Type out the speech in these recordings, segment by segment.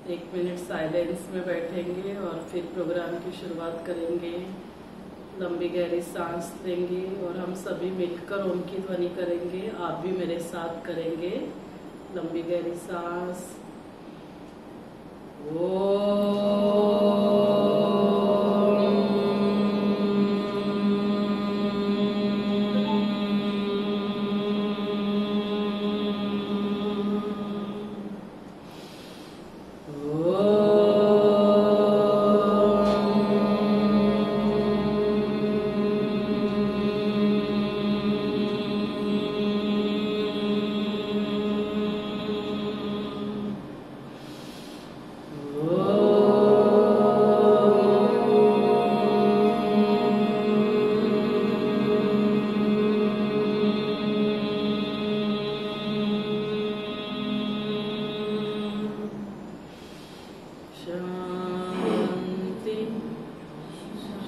1 minute silence में बैठेंगे और फिर प्रोग्राम की शुरुआत करेंगे। लंबी गहरी सांस लेंगे और हम सभी मिलकर ओम की ध्वनि करेंगे। आप भी मेरे साथ करेंगे। लंबी गहरी सांस।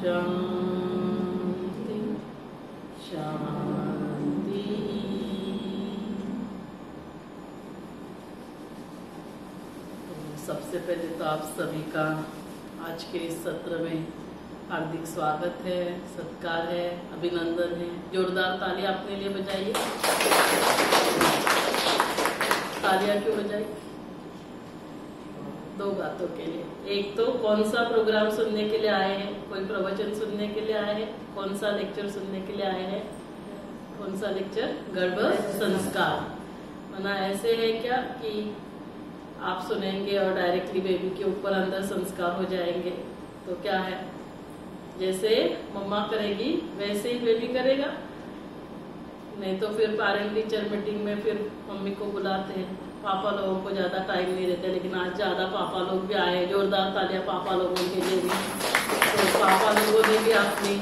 शांति शांति। सबसे पहले तो आप सभी का आज के इस सत्र में हार्दिक स्वागत है, सत्कार है, अभिनंदन है। जोरदार तालियां अपने लिए बजाइए। तालियां क्यों बजाई? 2 बातों के लिए। एक तो कौन सा प्रोग्राम सुनने के लिए आए हैं, कोई प्रवचन सुनने के लिए आए हैं, कौन सा लेक्चर सुनने के लिए आए हैं, कौन सा लेक्चर? गर्भ संस्कार। माना ऐसे है क्या कि आप सुनेंगे और डायरेक्टली बेबी के ऊपर अंदर संस्कार हो जाएंगे। तो क्या है, जैसे मम्मा करेगी वैसे ही बेबी करेगा। नहीं तो फिर पेरेंट टीचर मीटिंग में फिर मम्मी को बुलाते हैं। पापा लोगों को ज्यादा टाइम नहीं देते, लेकिन आज ज्यादा पापा लोग भी आए। जोरदार तालियां पापा लोगों के लिए भी। तो पापा लोगों ने भी अपनी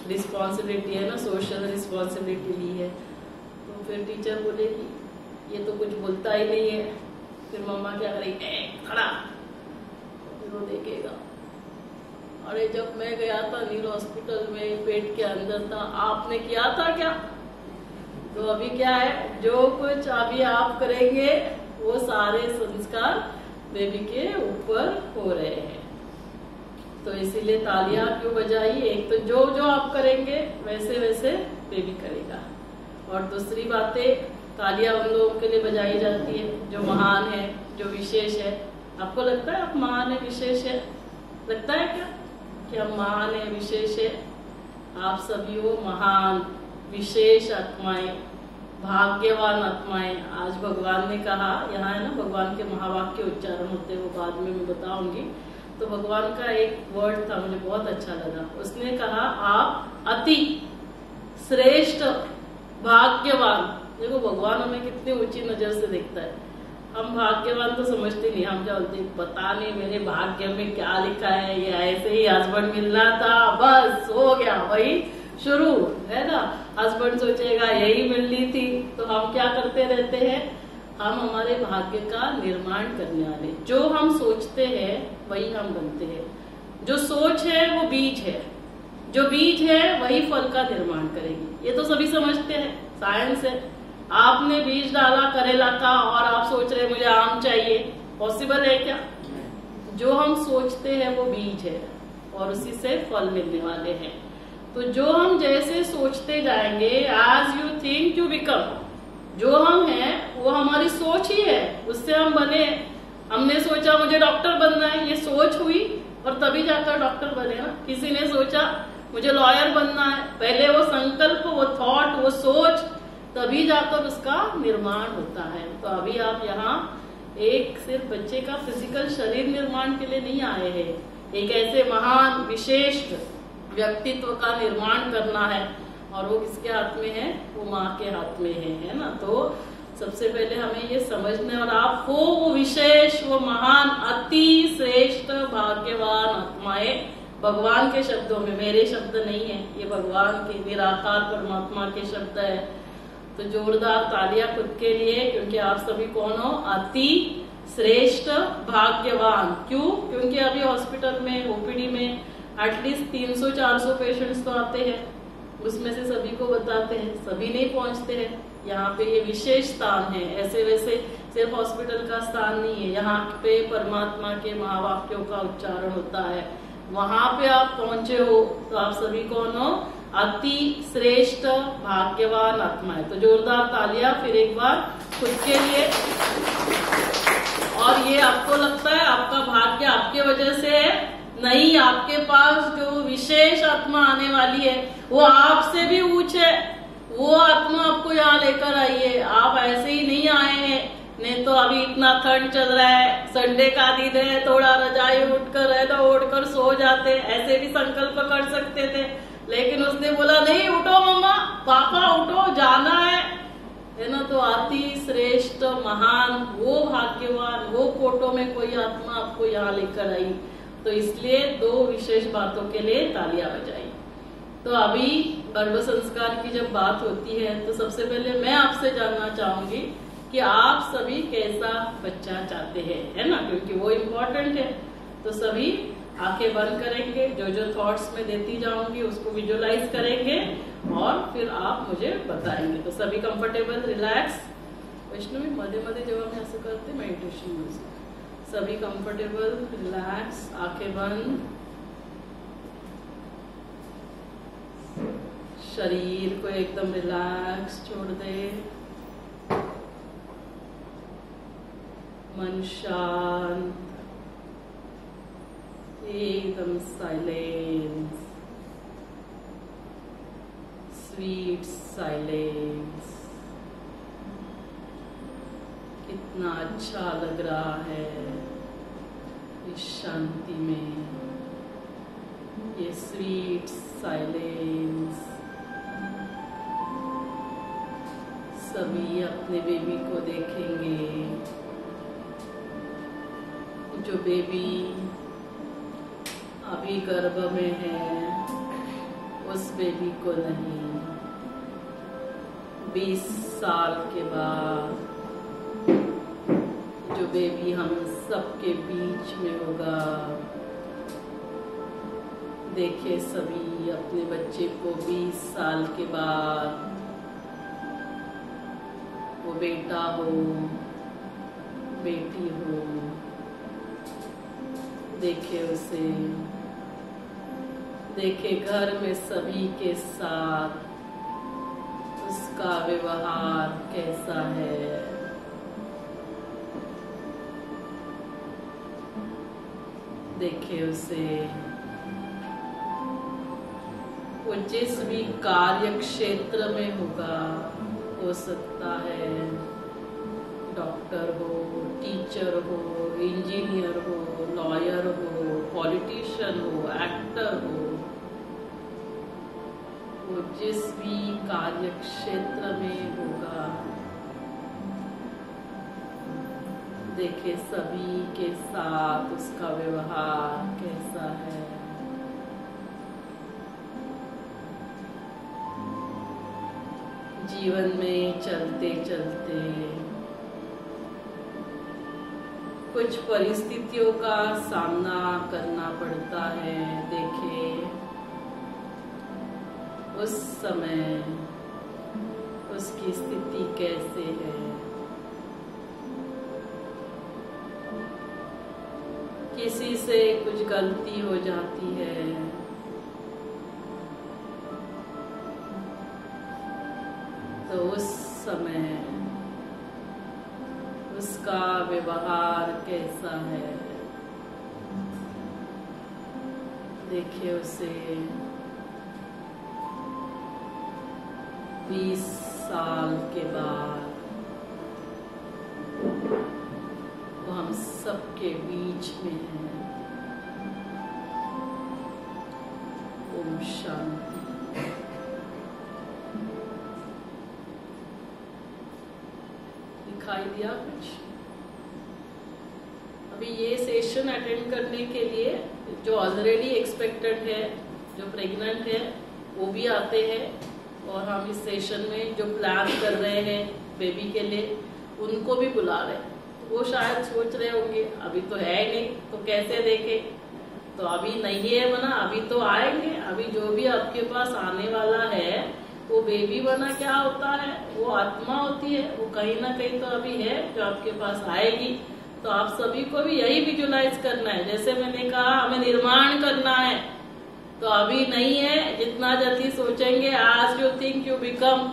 रिस्पॉन्सिबिलिटी है ना, सोशल रिस्पॉन्सिबिलिटी ली है। तो फिर टीचर बोलेगी ये तो कुछ बोलता ही नहीं है। फिर मम्मा क्या करेगी? खड़ा। फिर वो देखेगा, अरे जब मैं गया था नील हॉस्पिटल में पेट के अंदर था, आपने किया था क्या? तो अभी क्या है, जो कुछ अभी आप करेंगे वो सारे संस्कार बेबी के ऊपर हो रहे हैं। तो इसीलिए तालियां क्यों बजाई? एक तो जो जो आप करेंगे वैसे वैसे बेबी करेगा। और दूसरी बातें, तालियां उन लोगों के लिए बजाई जाती है जो महान है, जो विशेष है। आपको लगता है आप महान है, विशेष है? लगता है क्या कि हम महान है, विशेष है? आप सभी वो महान विशेष आत्माएं, भाग्यवान आत्माएं। आज भगवान ने कहा, यहाँ है ना भगवान के महावाक्य उच्चारण होते हैं, वो बाद में मैं बताऊंगी। तो भगवान का एक वर्ड था, मुझे बहुत अच्छा लगा। उसने कहा आप अति श्रेष्ठ भाग्यवान। देखो भगवान हमें कितनी ऊंची नजर से देखता है। हम भाग्यवान तो समझते नहीं, हम क्या बोलते, पता नहीं मेरे भाग्य में क्या लिखा है, ये ऐसे ही हस्बैंड मिलना था, बस हो गया, वही शुरू है ना। हस्बैंड सोचेगा यही मिलनी थी। तो हम क्या करते रहते हैं, हम हमारे भाग्य का निर्माण करने वाले। जो हम सोचते हैं वही हम बनते हैं। जो सोच है वो बीज है, जो बीज है वही फल का निर्माण करेगी। ये तो सभी समझते हैं, साइंस है। आपने बीज डाला करेला का और आप सोच रहे मुझे आम चाहिए, पॉसिबल है क्या? जो हम सोचते हैं वो बीज है और उसी से फल मिलने वाले हैं। तो जो हम जैसे सोचते जाएंगे, as you think you become. जो हम हैं वो हमारी सोच ही है, उससे हम बने। हमने सोचा मुझे डॉक्टर बनना है, ये सोच हुई और तभी जाकर डॉक्टर बने ना। किसी ने सोचा मुझे लॉयर बनना है, पहले वो संकल्प, वो थॉट, वो सोच, तभी जाकर उसका निर्माण होता है। तो अभी आप यहाँ एक सिर्फ बच्चे का फिजिकल शरीर निर्माण के लिए नहीं आए हैं, एक ऐसे महान विशेष व्यक्तित्व का निर्माण करना है। और वो किसके हाथ में है? वो माँ के हाथ में है ना। तो सबसे पहले हमें ये समझना है, और आप हो वो विशेष, वो महान, अति श्रेष्ठ भाग्यवान आत्माएं। भगवान के शब्दों में, मेरे शब्द नहीं है, ये भगवान के निराकार परमात्मा के शब्द है। तो जोरदार तालियां खुद के लिए, क्योंकि आप सभी कौन हो? अति श्रेष्ठ भाग्यवान। क्यों? क्योंकि अभी हॉस्पिटल में, ओपीडी में एटलीस्ट 300-400 पेशेंट्स तो आते हैं। उसमें से सभी को बताते हैं, सभी नहीं पहुंचते हैं। यहाँ पे ये विशेष स्थान है, ऐसे वैसे सिर्फ हॉस्पिटल का स्थान नहीं है। यहाँ पे परमात्मा के महावाक्यों का उच्चारण होता है, वहां पे आप पहुंचे हो तो आप सभी कौन हो? अति श्रेष्ठ भाग्यवान आत्मा है। तो जोरदार तालियां फिर एक बार खुद के लिए। और ये आपको लगता है आपका भाग्य आपके वजह से है? नहीं, आपके पास जो विशेष आत्मा आने वाली है वो आपसे भी ऊंच है। वो आत्मा आपको यहाँ लेकर आई है, आप ऐसे ही नहीं आए हैं। नहीं तो अभी इतना ठंड चल रहा है, संडे का दिन है, थोड़ा रजाई उठकर है तो ओढ़कर सो जाते, ऐसे भी संकल्प कर सकते थे। लेकिन उसने बोला नहीं, उठो मम्मा, पापा उठो, जाना है ना। तो अति श्रेष्ठ महान, वो भाग्यवान, वो फोटो में कोई आत्मा आपको यहाँ लेकर आई। तो इसलिए दो विशेष बातों के लिए तालियां बजाई। तो अभी गर्भ संस्कार की जब बात होती है तो सबसे पहले मैं आपसे जानना चाहूंगी कि आप सभी कैसा बच्चा चाहते हैं, है ना, क्योंकि वो इम्पोर्टेंट है। तो सभी आंखें बंद करेंगे, जो जो थॉट्स में देती जाऊंगी उसको विजुअलाइज करेंगे और फिर आप मुझे बताएंगे। तो सभी कंफर्टेबल, रिलैक्स। वैष्णवी मध्ये मध्ये जेव्हा मैं असं करते मेडिटेशन मध्ये, सभी कंफर्टेबल, रिलैक्स, आंखें बंद। शरीर को एकदम रिलैक्स छोड़ दे, मन शांत, एकदम साइलेंस, स्वीट साइलेंस। कितना अच्छा लग रहा है इस शांति में, ये स्वीट साइलेंस। सभी अपने बेबी को देखेंगे, जो बेबी अभी गर्भ में है उस बेबी को नहीं, 20 साल के बाद जो बेबी हम सबके बीच में होगा। देखे सभी अपने बच्चे को 20 साल के बाद, वो बेटा हो बेटी हो, देखे उसे, देखे घर में सभी के साथ उसका व्यवहार कैसा है। देखे उसे, वो जिस भी कार्य क्षेत्र में होगा, हो सकता है डॉक्टर हो, टीचर हो, इंजीनियर हो, लॉयर हो, पॉलिटिशियन हो, एक्टर हो, वो जिस भी कार्य क्षेत्र में होगा, देखे सभी के साथ उसका व्यवहार कैसा है। जीवन में चलते चलते कुछ परिस्थितियों का सामना करना पड़ता है। देखे उस समय उसकी स्थिति कैसे है। किसी से कुछ गलती हो जाती है तो उस समय उसका व्यवहार कैसा है। देखिए उसे 20 साल के बाद वो हम सबके बीच में है। ओम शांति। दिखाई दिया कुछ? अभी ये सेशन अटेंड करने के लिए जो ऑलरेडी एक्सपेक्टेड है, जो प्रेग्नेंट है, वो भी आते हैं और हम इस सेशन में जो प्लान कर रहे हैं बेबी के लिए उनको भी बुला रहे हैं। वो शायद सोच रहे होंगे अभी तो है नहीं तो कैसे देखे, तो अभी नहीं है बना, अभी तो आएंगे। अभी जो भी आपके पास आने वाला है वो बेबी बना क्या होता है, वो आत्मा होती है, वो कहीं ना कहीं तो अभी है जो आपके पास आएगी। तो आप सभी को भी यही विजुलाइज करना है। जैसे मैंने कहा हमें निर्माण करना है, तो अभी नहीं है, जितना जल्दी सोचेंगे आज यू थिंक यू बिकम,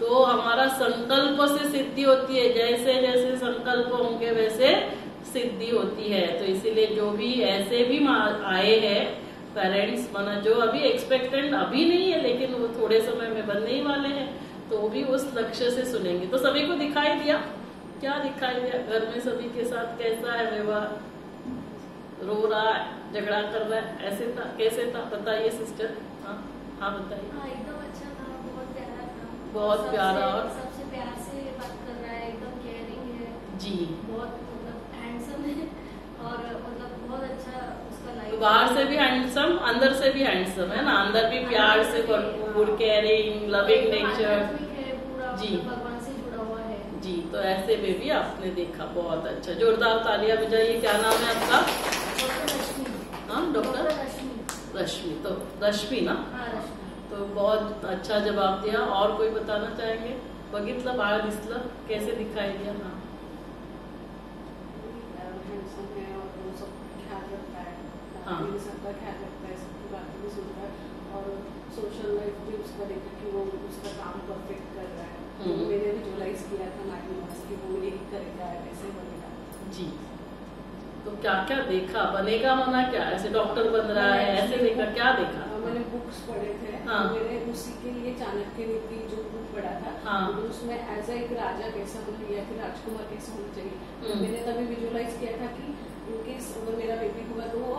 तो हमारा संकल्प से सिद्धि होती है। जैसे जैसे संकल्प होंगे वैसे सिद्धि होती है। तो इसीलिए जो भी ऐसे भी आए हैं पेरेंट्स बना, जो अभी एक्सपेक्टेंट अभी नहीं है लेकिन वो थोड़े समय में बनने ही वाले हैं, तो वो भी उस लक्ष्य से सुनेंगे। तो सभी को दिखाई दिया, क्या दिखाई दिया? घर में सभी के साथ कैसा है व्यवहार? रो रहा है, झगड़ा कर रहा है, ऐसे था, कैसे था? बताइए सिस्टर। हाँ बताइए। हाँ, एकदम अच्छा था, बहुत प्यारा था, बहुत प्यारा, और सबसे प्यार से बात कर रहा है, एकदम केयरिंग है जी, बहुत मतलब हैंडसम है, और मतलब बहुत अच्छा उसका लाइफ। बाहर से भी हैंडसम, अंदर से भी हैंडसम है ना, अंदर भी प्यार से भरपूर, केयरिंग, लविंग नेचर जी, भगवान से जुड़ा हुआ है जी। तो ऐसे में भी आपने देखा, बहुत अच्छा, जोरदार तालियां बजाइए। क्या नाम है आपका? हाँ डॉक्टर रश्मि। तो रश्मि ना, तो बहुत अच्छा जवाब दिया। और कोई बताना चाहेंगे? बघितलं बाळ दिसलं, कैसे दिखाई दिया? हाँ हाँ, सबका ख्याल रखता है, सबकी बातें भी सुनता है, और सोशल लाइफ भी उसका देखा कि वो उसका काम परफेक्ट कर रहा है। तो मैंने विजुअलाइज किया था 9 मंथ्स की, वो यही करेगा, ऐसे बनेगा जी। तो क्या क्या देखा? बनेगा मना क्या? ऐसे डॉक्टर बन रहा है, ऐसे देखा, क्या देखा? मैंने बुक्स पढ़े थे। हाँ। मैंने उसी के लिए चाणक्य नीति जो बुक पढ़ा था, हाँ। उसमें एज एक राजा कैसा होना या फिर राजकुमार कैसा होना चाहिए, मैंने तभी विजुअलाइज किया था कि इनकेस अगर मेरा बेबी हुआ तो वो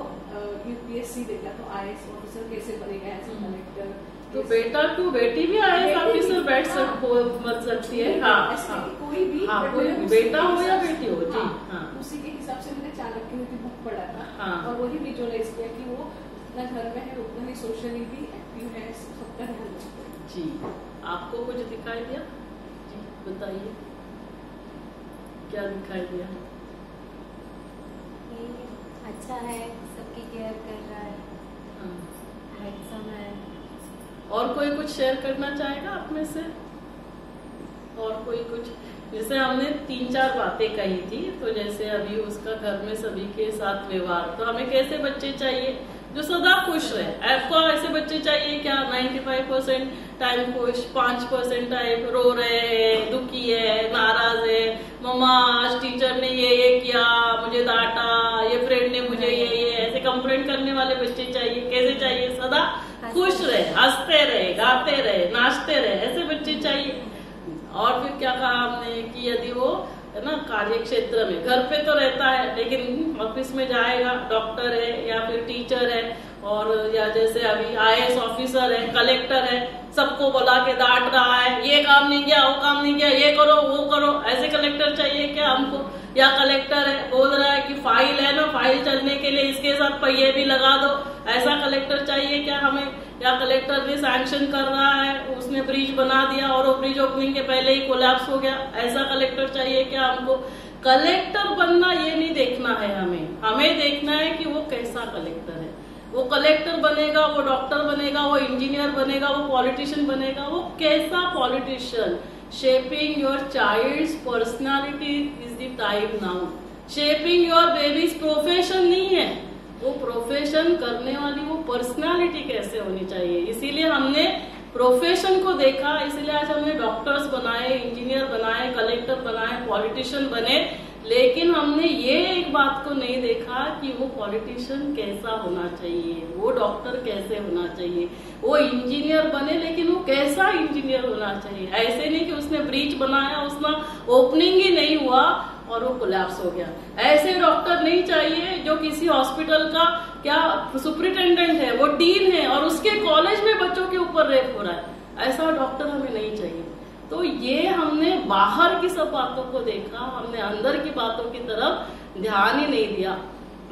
यूपीएससी देगा, तो IAS ऑफिसर कैसे बनेगा, एज कलेक्टर। तो बेटा क्यों, बेटी भी IAS ऑफिसर बैठ बन सकती है? हाँ, कोई भी, हाँ, कोई बेटा हो या बेटी हो जी। हाँ, उसी के हिसाब से मैंने चाणक्य नीति बुक पढ़ा था। हाँ। और वही विजुअलाइज किया कि वो जितना घर में है उतना ही सोशली भी एक्टिव है, सबका ध्यान रखता है जी। आपको कुछ दिखाई दिया जी? बताइए क्या दिखाई दिया? अच्छा है, सबकी केयर कर रहा है, हैंडसम है। और कोई कुछ शेयर करना चाहेगा आप में से? और कोई कुछ? जैसे हमने 3-4 बातें कही थी, तो जैसे अभी उसका घर में सभी के साथ व्यवहार, तो हमें कैसे बच्चे चाहिए? जो सदा खुश रहे। आपको ऐसे बच्चे चाहिए क्या 95% टाइम खुश, 5% टाइम रो रहे हैं, दुखी है, नाराज है, मम्मा आज टीचर ने ये किया, मुझे डांटा, ये फ्रेंड ने मुझे ये ऐसे कंप्लेंट करने वाले बच्चे चाहिए? कैसे चाहिए? सदा खुश रहे, हंसते रहे, गाते रहे, नाचते रहे, ऐसे बच्चे चाहिए। और फिर क्या कहा हमने कि यदि वो है ना कार्य क्षेत्र में, घर पे तो रहता है लेकिन ऑफिस में जाएगा, डॉक्टर है या फिर टीचर है, और या जैसे अभी IAS ऑफिसर है, कलेक्टर है, सबको बुला के डांट रहा है, ये काम नहीं किया, वो काम नहीं किया, ये करो वो करो, ऐसे कलेक्टर चाहिए क्या हमको? या कलेक्टर है, बोल रहा है कि फाइल है ना, फाइल चलने के लिए इसके साथ पहिए भी लगा दो, ऐसा कलेक्टर चाहिए क्या हमें? या कलेक्टर ने सैंक्शन कर रहा है, उसने ब्रिज बना दिया और वो ब्रिज ओपनिंग के पहले ही कोलैप्स हो गया, ऐसा कलेक्टर चाहिए क्या हमको? कलेक्टर बनना ये नहीं देखना है हमें देखना है कि वो कैसा कलेक्टर है। वो कलेक्टर बनेगा, वो डॉक्टर बनेगा, वो इंजीनियर बनेगा, वो पॉलिटिशियन बनेगा, वो कैसा politician? Shaping your child's personality is the time now. Shaping your baby's profession नहीं है, वो प्रोफेशन करने वाली वो पर्सनालिटी कैसे होनी चाहिए। इसीलिए हमने प्रोफेशन को देखा, इसीलिए आज हमने डॉक्टर्स बनाए, इंजीनियर बनाए, कलेक्टर बनाए, पॉलिटिशियन बने, लेकिन हमने ये एक बात को नहीं देखा कि वो पॉलिटिशियन कैसा होना चाहिए, वो डॉक्टर कैसे होना चाहिए, वो इंजीनियर बने लेकिन वो कैसा इंजीनियर होना चाहिए। ऐसे नहीं कि उसने ब्रिज बनाया, उसका ओपनिंग ही नहीं हुआ और वो कोलैप्स हो गया। ऐसे डॉक्टर नहीं चाहिए जो किसी हॉस्पिटल का क्या सुपरिटेंडेंट है, वो डीन है और उसके कॉलेज में बच्चों के ऊपर रेप हो रहा है, ऐसा डॉक्टर हमें नहीं चाहिए। तो ये हमने बाहर की सब बातों को देखा, हमने अंदर की बातों की तरफ ध्यान ही नहीं दिया।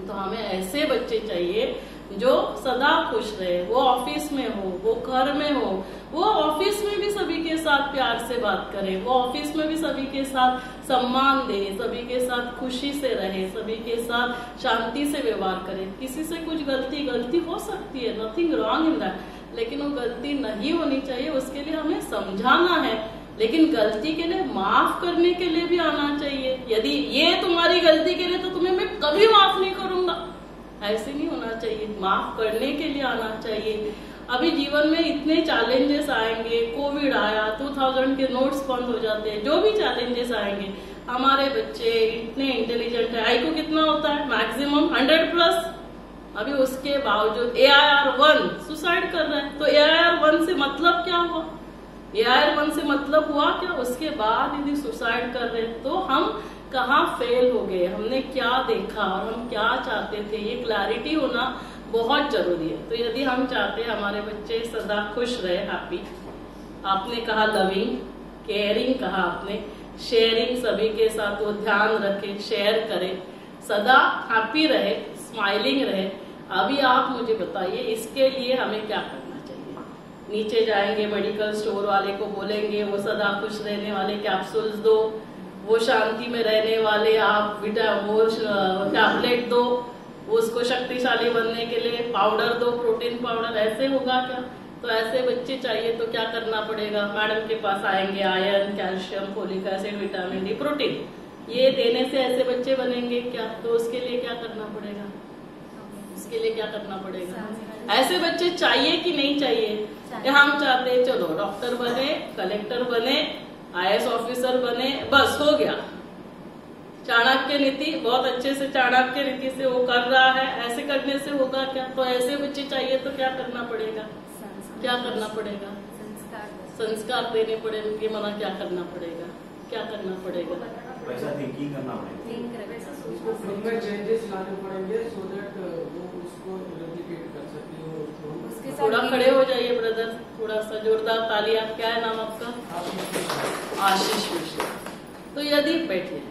तो हमें ऐसे बच्चे चाहिए जो सदा खुश रहे, वो ऑफिस में हो, वो घर में हो, वो ऑफिस में भी सभी के साथ प्यार से बात करे, वो ऑफिस में भी सभी के साथ सम्मान दे, सभी के साथ खुशी से रहे, सभी के साथ शांति से व्यवहार करे। किसी से कुछ गलती हो सकती है, नथिंग रॉन्ग इन दैट, लेकिन वो गलती नहीं होनी चाहिए, उसके लिए हमें समझाना है, लेकिन गलती के लिए माफ करने के लिए भी आना चाहिए। यदि ये तुम्हारी गलती के लिए तो तुम्हें मैं कभी माफ नहीं करूंगा, ऐसे नहीं होना चाहिए, माफ करने के लिए आना चाहिए। अभी जीवन में इतने चैलेंजेस आएंगे, कोविड आया, 2000 के नोट्स बंद हो जाते हैं, जो भी चैलेंजेस आएंगे, हमारे बच्चे इतने इंटेलिजेंट है, IQ कितना होता है मैक्सिमम 100+, अभी उसके बावजूद AIR1 सुसाइड कर रहा है। तो AIR1 से मतलब क्या हुआ? AIR1 से मतलब हुआ क्या? उसके बाद यदि सुसाइड कर रहे तो हम कहाँ फेल हो गए, हमने क्या देखा और हम क्या चाहते थे, ये क्लैरिटी होना बहुत जरूरी है। तो यदि हम चाहते हैं हमारे बच्चे सदा खुश रहे, हैप्पी, आपने कहा लविंग, केयरिंग कहा आपने, शेयरिंग, सभी के साथ वो ध्यान रखे, शेयर करे, सदा हैप्पी रहे, स्माइलिंग रहे। अभी आप मुझे बताइए इसके लिए हमें क्या करना चाहिए? नीचे जाएंगे, मेडिकल स्टोर वाले को बोलेंगे वो सदा खुश रहने वाले कैप्सूल्स दो, वो शांति में रहने वाले आप वो टैबलेट दो, उसको शक्तिशाली बनने के लिए पाउडर दो, प्रोटीन पाउडर, ऐसे होगा क्या? तो ऐसे बच्चे चाहिए तो क्या करना पड़ेगा? मैडम के पास आएंगे, iron, calcium, folic acid, vitamin D, protein, ये देने से ऐसे बच्चे बनेंगे क्या? तो उसके लिए क्या करना पड़ेगा? उसके लिए क्या करना पड़ेगा? ऐसे बच्चे चाहिए कि नहीं चाहिए? हम चाहते हैं चलो डॉक्टर बने, कलेक्टर बने, IAS ऑफिसर बने, बस हो गया। चाणक्य नीति, बहुत अच्छे से चाणक्य नीति से वो कर रहा है, ऐसे करने से होगा क्या? तो ऐसे बच्चे चाहिए तो क्या करना पड़ेगा? क्या करना पड़ेगा? संस्कार देने पड़ेंगे, मना क्या करना पड़ेगा? क्या करना पड़ेगा? वैसा थिंकिंग करना पड़ेगा, उसको खुद में चेंजेस लाने पड़ेंगे सो दैट वो उसको रेप्लिकेट कर सके। थोड़ा खड़े हो जाइए ब्रदर, थोड़ा सा जोरदार तालियां। क्या है नाम आपका? आशीष मिश्रा। तो यदि बैठिए,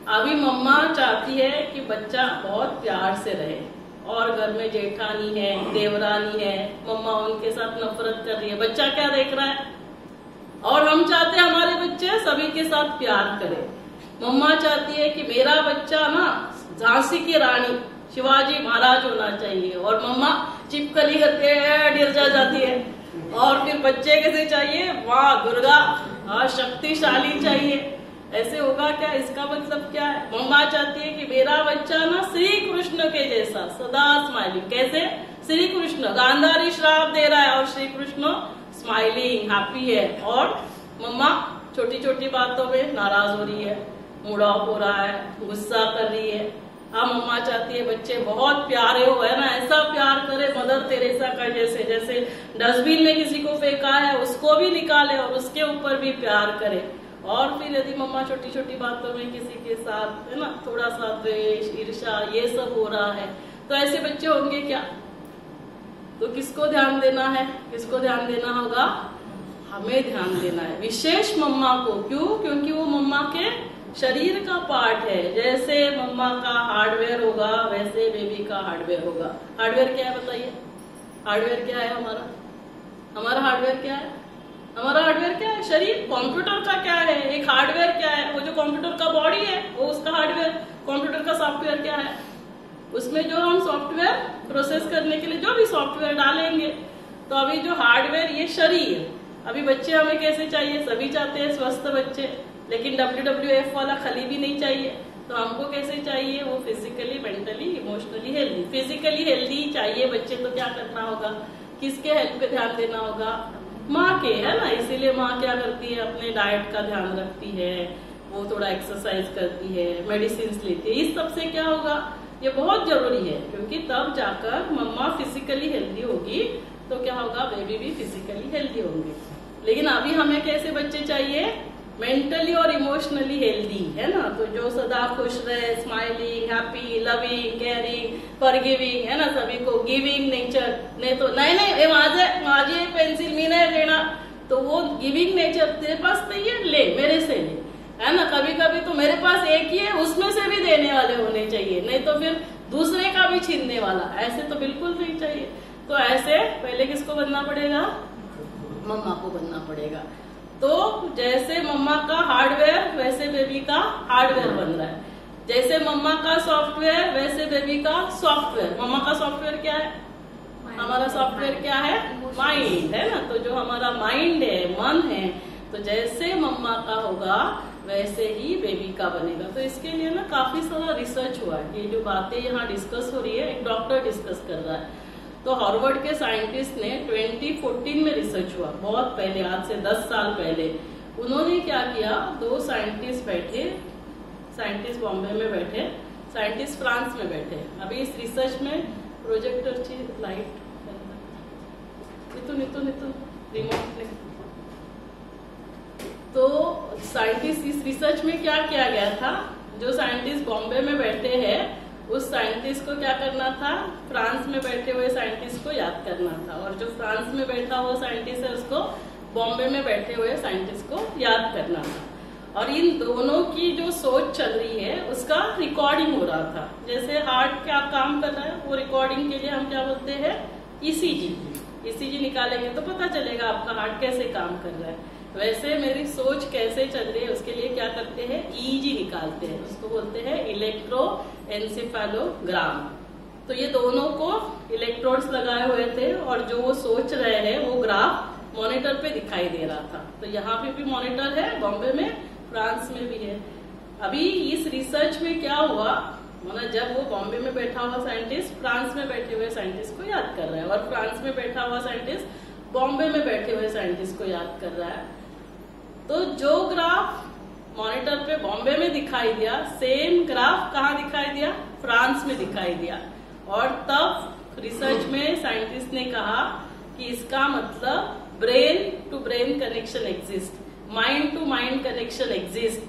अभी मम्मा चाहती है कि बच्चा बहुत प्यार से रहे, और घर में जेठानी है, देवरानी है, मम्मा उनके साथ नफरत कर रही है, बच्चा क्या देख रहा है? और हम चाहते हैं हमारे बच्चे सभी के साथ प्यार करे। मम्मा चाहती है कि मेरा बच्चा ना झांसी की रानी, शिवाजी महाराज होना चाहिए, और मम्मा चिपकली करके गिर जाती है। और फिर बच्चे कैसे चाहिए? माँ दुर्गा, शक्तिशाली चाहिए। ऐसे होगा क्या? इसका मतलब क्या है? मम्मा चाहती है कि मेरा बच्चा ना श्री कृष्ण के जैसा सदा स्माइलिंग। कैसे? श्री कृष्ण गांधारी श्राप दे रहा है और श्री कृष्ण स्माइलिंग, हैप्पी है, और मम्मा छोटी छोटी बातों में नाराज हो रही है, मूड ऑफ हो रहा है, गुस्सा कर रही है। हाँ, मम्मा चाहती है बच्चे बहुत प्यारे हो, है ना, ऐसा प्यार करे मदर तेरेसा का जैसे, जैसे डस्टबिन में किसी को फेंका है उसको भी निकाले और उसके ऊपर भी प्यार करे। और फिर यदि मम्मा छोटी छोटी बातों में किसी के साथ, है ना, थोड़ा सा द्वेष, ईर्ष्या, ये सब हो रहा है, तो ऐसे बच्चे होंगे क्या? तो किसको ध्यान देना है? किसको ध्यान देना होगा? हमें ध्यान देना है, विशेष मम्मा को। क्यों? क्योंकि वो मम्मा के शरीर का पार्ट है। जैसे मम्मा का हार्डवेयर होगा वैसे बेबी का हार्डवेयर होगा। हार्डवेयर क्या है बताइए? हार्डवेयर क्या है हमारा? हमारा हार्डवेयर क्या है? हमारा हार्डवेयर क्या है? शरीर। कंप्यूटर का क्या है? एक हार्डवेयर क्या है? वो जो कंप्यूटर का बॉडी है वो उसका हार्डवेयर। कंप्यूटर का सॉफ्टवेयर क्या है? उसमें जो हम सॉफ्टवेयर प्रोसेस करने के लिए जो भी सॉफ्टवेयर डालेंगे। तो अभी जो हार्डवेयर ये शरीर। अभी बच्चे हमें कैसे चाहिए? सभी चाहते हैं स्वस्थ बच्चे, लेकिन WWF वाला खली भी नहीं चाहिए। तो हमको कैसे चाहिए? वो physically, mentally, emotionally healthy. Physically healthy चाहिए बच्चे, तो क्या करना होगा? किसके हेल्थ पे ध्यान देना होगा? माँ के, है ना। इसीलिए माँ क्या करती है? अपने डाइट का ध्यान रखती है, वो थोड़ा एक्सरसाइज करती है, मेडिसिन लेती है। इस सब से क्या होगा? ये बहुत जरूरी है, क्योंकि तब जाकर मम्मा फिजिकली हेल्दी होगी तो क्या होगा? बेबी भी फिजिकली हेल्दी होंगे। लेकिन अभी हमें कैसे बच्चे चाहिए? मेंटली और इमोशनली हेल्दी, है ना। तो जो सदा खुश रहे, smiling, happy, loving, caring, forgiving, है ना, सभी को गिविंग नेचर। नहीं तो नहीं माझे पेंसिल मी नहीं लेना, तो वो गिविंग नेचर तेरे पास नहीं है, ले मेरे से ले, है ना। कभी कभी तो मेरे पास एक ही है, उसमें से भी देने वाले होने चाहिए, नहीं तो फिर दूसरे का भी भी छीनने वाला, ऐसे तो बिल्कुल नहीं चाहिए। तो ऐसे पहले किसको बनना पड़ेगा? मम्मा को बनना पड़ेगा। तो जैसे मम्मा का हार्डवेयर वैसे बेबी का हार्डवेयर बन रहा है, जैसे मम्मा का सॉफ्टवेयर वैसे बेबी का सॉफ्टवेयर। मम्मा का सॉफ्टवेयर क्या है? हमारा सॉफ्टवेयर क्या है? माइंड है ना। तो जो हमारा माइंड है, मन है, तो जैसे मम्मा का होगा वैसे ही बेबी का बनेगा। तो इसके लिए ना काफी सारा रिसर्च हुआ है। ये जो बातें यहाँ डिस्कस हो रही है, एक डॉक्टर डिस्कस कर रहा है। तो हार्वर्ड के साइंटिस्ट ने 2014 में रिसर्च हुआ, बहुत पहले, आज से 10 साल पहले। उन्होंने क्या किया, 2 साइंटिस्ट बैठे, साइंटिस्ट बॉम्बे में बैठे, साइंटिस्ट फ्रांस में बैठे। अभी इस रिसर्च में प्रोजेक्टर की लाइट नितु रिमोट ने। तो साइंटिस्ट इस रिसर्च में क्या किया गया था, जो साइंटिस्ट बॉम्बे में बैठे हैं उस साइंटिस्ट को क्या करना था, फ्रांस में बैठे हुए साइंटिस्ट को याद करना था, और जो फ्रांस में बैठा हुआ साइंटिस्ट है उसको बॉम्बे में बैठे हुए साइंटिस्ट को याद करना था। और इन दोनों की जो सोच चल रही है उसका रिकॉर्डिंग हो रहा था। जैसे हार्ट क्या काम कर रहा है, वो रिकॉर्डिंग के लिए हम क्या बोलते हैं, ईसीजी। ईसीजी निकालेंगे तो पता चलेगा आपका हार्ट कैसे काम कर रहा है। वैसे मेरी सोच कैसे चल रही है उसके लिए क्या करते हैं, ईईजी निकालते हैं, उसको बोलते हैं इलेक्ट्रोएन्सेफेलोग्राम। तो ये दोनों को इलेक्ट्रोड्स लगाए हुए थे और जो वो सोच रहे हैं वो ग्राफ मॉनिटर पे दिखाई दे रहा था। तो यहाँ पे भी मॉनिटर है, बॉम्बे में, फ्रांस में भी है। अभी इस रिसर्च में क्या हुआ, मतलब जब वो बॉम्बे में बैठा हुआ साइंटिस्ट फ्रांस में बैठे हुए साइंटिस्ट को याद कर रहा है, और फ्रांस में बैठा हुआ साइंटिस्ट बॉम्बे में बैठे हुए साइंटिस्ट को याद कर रहा है, तो जो ग्राफ मॉनिटर पे बॉम्बे में दिखाई दिया, सेम ग्राफ कहाँ दिखाई दिया, फ्रांस में दिखाई दिया। और तब रिसर्च में साइंटिस्ट ने कहा कि इसका मतलब brain to brain connection exist, mind to mind connection exist.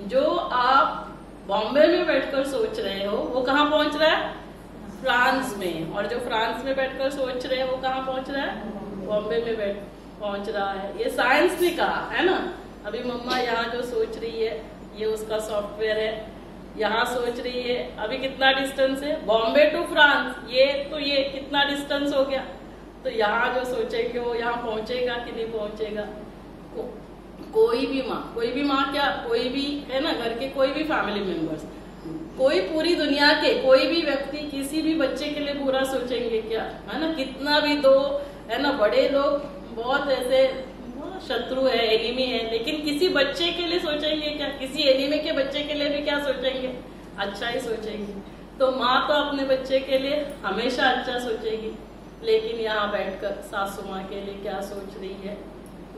जो आप बॉम्बे में बैठकर सोच रहे हो वो कहाँ पहुंच रहा है, फ्रांस में, और जो फ्रांस में बैठकर सोच रहे हैं वो कहाँ पहुंच रहा है, बॉम्बे में पहुंच रहा है। ये साइंस ने कहा है ना। अभी मम्मा यहाँ जो सोच रही है ये उसका सॉफ्टवेयर है, यहाँ सोच रही है, अभी कितना डिस्टेंस है बॉम्बे टू फ्रांस, ये कितना डिस्टेंस हो गया। तो यहाँ जो सोचेंगे वो यहाँ पहुंचेगा कि नहीं पहुंचेगा। कोई भी माँ क्या, कोई भी है ना, घर के कोई भी फैमिली मेंबर्स, कोई पूरी दुनिया के कोई भी व्यक्ति किसी भी बच्चे के लिए बुरा सोचेंगे क्या, है ना। कितना भी दो है ना, बड़े लोग बहुत ऐसे शत्रु है, एनिमी है, लेकिन किसी बच्चे के लिए सोचेंगे क्या, किसी एनिमी के बच्चे के लिए भी क्या सोचेंगे, अच्छा ही सोचेंगे। तो माँ तो अपने बच्चे के लिए हमेशा अच्छा सोचेगी, लेकिन यहाँ बैठकर सासू माँ के लिए क्या सोच रही है,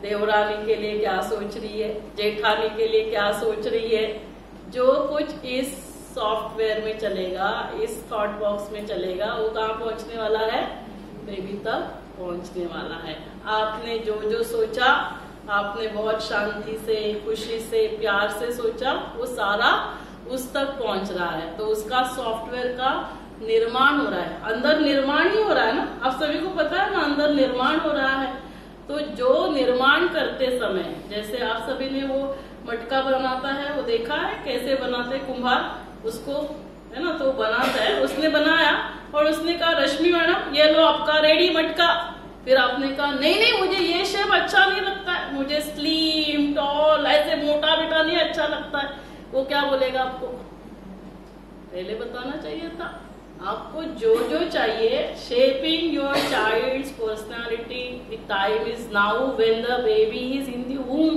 देवरानी के लिए क्या सोच रही है, जेठानी के लिए क्या सोच रही है, जो कुछ इस सॉफ्टवेयर में चलेगा, इस थॉट बॉक्स में चलेगा, वो कहाँ पहुंचने वाला है, बेबी तक पहुंचने वाला है। आपने जो जो सोचा, आपने बहुत शांति से, खुशी से, प्यार से सोचा, वो सारा उस तक पहुंच रहा है। तो उसका सॉफ्टवेयर का निर्माण हो रहा है, अंदर निर्माण ही हो रहा है ना, आप सभी को पता है ना, अंदर निर्माण हो रहा है। तो जो निर्माण करते समय, जैसे आप सभी ने वो मटका बनाता है, वो देखा है कैसे बनाते हैं कुम्हार उसको, है ना, तो बनाता है, उसने बनाया और उसने कहा रश्मि मैडम ये लो आपका रेडी मटका। फिर आपने कहा नहीं मुझे ये शेप अच्छा नहीं लगता है, मुझे स्लिम टॉल ऐसे मोटा बेटा नहीं अच्छा लगता है। वो क्या बोलेगा आपको, पहले बताना चाहिए था। आपको जो जो चाहिए, shaping your child's personality, the time is now when the baby is in the womb,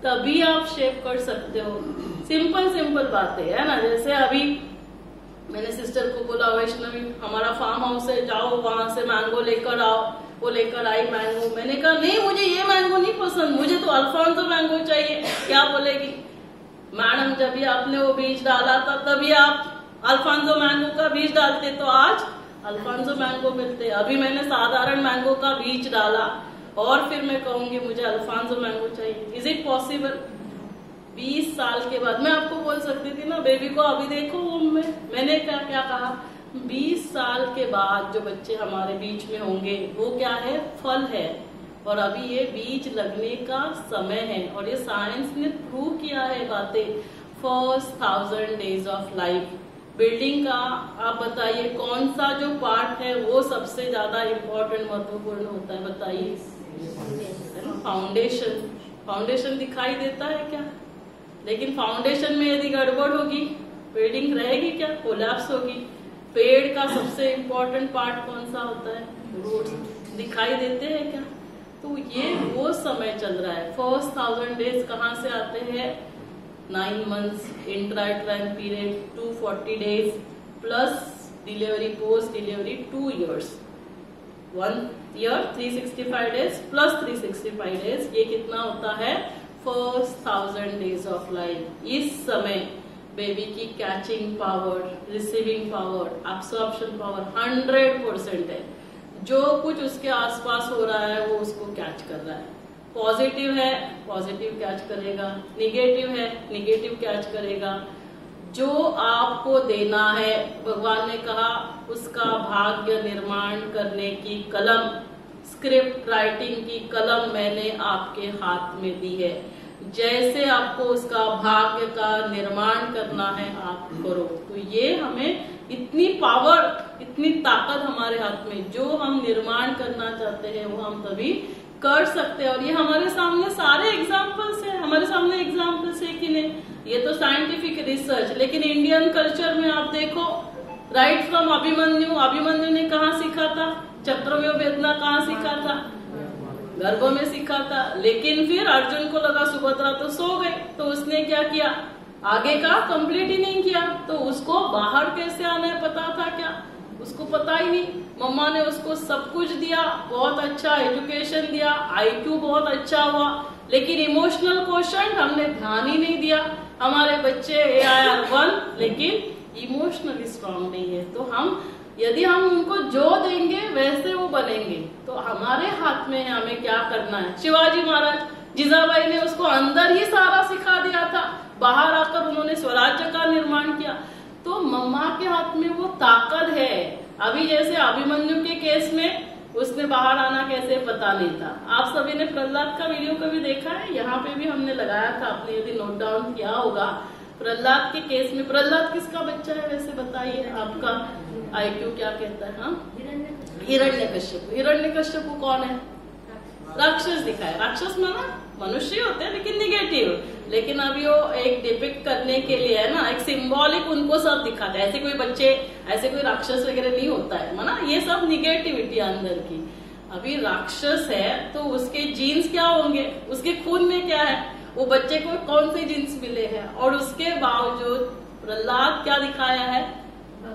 तभी आप शेप कर सकते हो। सिंपल बातें है ना। जैसे अभी मैंने सिस्टर को बोला वैष्णवी हमारा फार्म हाउस है, जाओ वहां से मैंगो लेकर आओ, वो लेकर आई मैंगो। मैंने कहा नहीं मुझे ये मैंगो नहीं पसंद, मुझे तो अल्फांसो मैंगो चाहिए। क्या बोलेगी, मैडम जब भी आपने वो बीज डाला था तभी आप अल्फांसो मैंगो का बीज डालते तो आज अल्फांसो मैंगो मिलते। अभी मैंने साधारण मैंगो का बीज डाला और फिर मैं कहूंगी मुझे अल्फांसो मैंगो चाहिए। Is it possible? 20 साल के बाद मैं आपको बोल सकती थी ना बेबी को अभी देखो वूम में, मैंने क्या कहा, 20 साल के बाद जो बच्चे हमारे बीच में होंगे वो क्या है, फल है। और अभी ये बीज लगने का समय है और ये साइंस ने प्रूव किया है बातें। First 1000 days of life building का आप बताइए कौन सा जो पार्ट है वो सबसे ज्यादा इम्पोर्टेंट महत्वपूर्ण होता है, बताइए। फाउंडेशन। फाउंडेशन दिखाई देता है क्या? लेकिन फाउंडेशन में यदि गड़बड़ होगी बिल्डिंग रहेगी क्या? कोलैप्स होगी। पेड़ का सबसे इम्पोर्टेंट पार्ट कौन सा होता है? रूट्स। दिखाई देते हैं क्या? तो ये वो समय चल रहा है। फर्स्ट 1000 डेज कहाँ से आते हैं? 9 months intrauterine period, 240 days plus delivery, post delivery 2 years, 1 year 365 days plus 365 days, ये कितना होता है? First 1000 days of life. इस समय बेबी की catching power, receiving power, absorption power 100% है। जो कुछ उसके आसपास हो रहा है वो उसको कैच कर रहा है। पॉजिटिव है पॉजिटिव कैच करेगा, निगेटिव है निगेटिव कैच करेगा। जो आपको देना है, भगवान ने कहा उसका भाग्य निर्माण करने की कलम, स्क्रिप्ट राइटिंग की कलम मैंने आपके हाथ में दी है। जैसे आपको उसका भाग्य का निर्माण करना है आप करो। तो ये हमें इतनी पावर, इतनी ताकत हमारे हाथ में, जो हम निर्माण करना चाहते हैं वो हम तभी कर सकते हैं। और ये हमारे सामने सारे एग्जाम्पल्स हैं, हमारे सामने एग्जाम्पल्स है कि नहीं? ये तो साइंटिफिक रिसर्च। लेकिन इंडियन कल्चर में आप देखो, राइट फ्रॉम अभिमन्यु ने कहाँ सीखा था? चक्रव्यूह भेदना कहाँ सीखा था? गर्भ में सीखा था। लेकिन फिर अर्जुन को लगा सुभद्रा तो सो गए, तो उसने क्या किया? आगे का कंप्लीट ही नहीं किया। तो उसको बाहर कैसे आना है पता था क्या? उसको पता ही नहीं। मम्मा ने उसको सब कुछ दिया, बहुत अच्छा एजुकेशन दिया, IQ बहुत अच्छा हुआ, लेकिन इमोशनल क्वेश्चन हमने ध्यान ही नहीं दिया। हमारे बच्चे AIR1 लेकिन इमोशनली स्ट्रांग नहीं है। तो हम यदि हम उनको जो देंगे वैसे वो बनेंगे। तो हमारे हाथ में है हमें क्या करना है। शिवाजी महाराज, जीजाबाई ने उसको अंदर ही सारा सिखा दिया था, बाहर आकर उन्होंने स्वराज्य का निर्माण किया। तो मम्मा के हाथ में वो ताकत है। अभी जैसे अभिमन्यु के केस में उसने बाहर आना कैसे पता नहीं था। आप सभी ने प्रहलाद का वीडियो कभी देखा है? यहाँ पे भी हमने लगाया था, आपने यदि नोट डाउन किया होगा। प्रहलाद के केस में, प्रहलाद किसका बच्चा है वैसे बताइए? आपका IQ क्या कहता है? हाँ, हिरण्यकश्यप। हिरण्यकश्यप कौन है? राक्षस दिखाए। राक्षस माना मनुष्य होते हैं लेकिन निगेटिव। लेकिन अभी वो एक डिपिक्ट करने के लिए है ना, एक सिंबॉलिक उनको सब दिखाता है। ऐसे कोई बच्चे, ऐसे कोई राक्षस वगैरह नहीं होता है माना, ये सब निगेटिविटी अंदर की। अभी राक्षस है तो उसके जीन्स क्या होंगे, उसके खून में क्या है, वो बच्चे को कौन से जीन्स मिले हैं। और उसके बावजूद प्रहलाद क्या दिखाया है?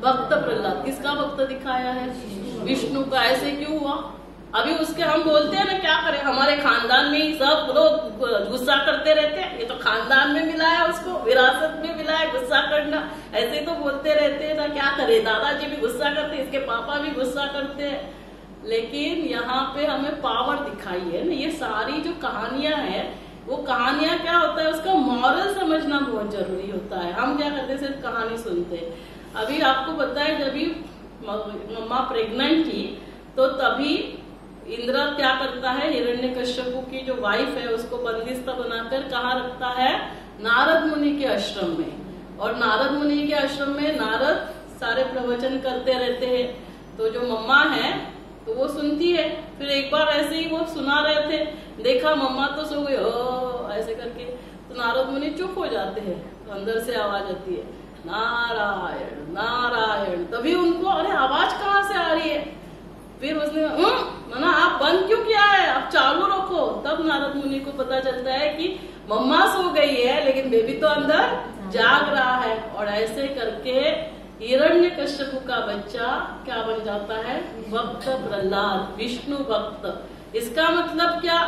भक्त प्रहलाद। किसका भक्त दिखाया है? विष्णु का। ऐसे क्यों हुआ? अभी उसके हम बोलते हैं ना, क्या करें, हमारे खानदान में ही सब लोग गुस्सा करते रहते हैं, ये तो खानदान में मिला है, उसको विरासत में मिला है गुस्सा करना, ऐसे तो बोलते रहते हैं ना। क्या करें, दादाजी भी गुस्सा करते हैं, इसके पापा भी गुस्सा करते हैं। लेकिन यहाँ पे हमें पावर दिखाई है ना। ये सारी जो कहानियां हैं, वो कहानियां क्या होता है, उसका मॉरल समझना बहुत जरूरी होता है। हम क्या करते हैं, सिर्फ कहानी सुनते हैं। अभी आपको पता है, जब भी मम्मा प्रेग्नेंट थी तो तभी इंद्र क्या करता है, हिरण्यकश्यपु की जो वाइफ है उसको बंदिस्त बनाकर कहाँ रखता है? नारद मुनि के आश्रम में। और नारद मुनि के आश्रम में नारद सारे प्रवचन करते रहते हैं। तो जो मम्मा है तो वो सुनती है। फिर एक बार ऐसे ही वो सुना रहे थे, देखा मम्मा तो सो गई, ओ ऐसे करके, तो नारद मुनि चुप हो जाते हैं। तो अंदर से आवाज आती है, नारायण नारायण। तभी उनको, अरे आवाज कहाँ से आ रही है? फिर उसने मना, आप बंद क्यों किया है, आप चालू रखो। तब नारद मुनि को पता चलता है कि मम्मा सो गई है लेकिन बेबी तो अंदर जाग रहा है। और ऐसे करके हिरण्यकश्यपु का बच्चा क्या बन जाता है? भक्त प्रहलाद, विष्णु भक्त। इसका मतलब क्या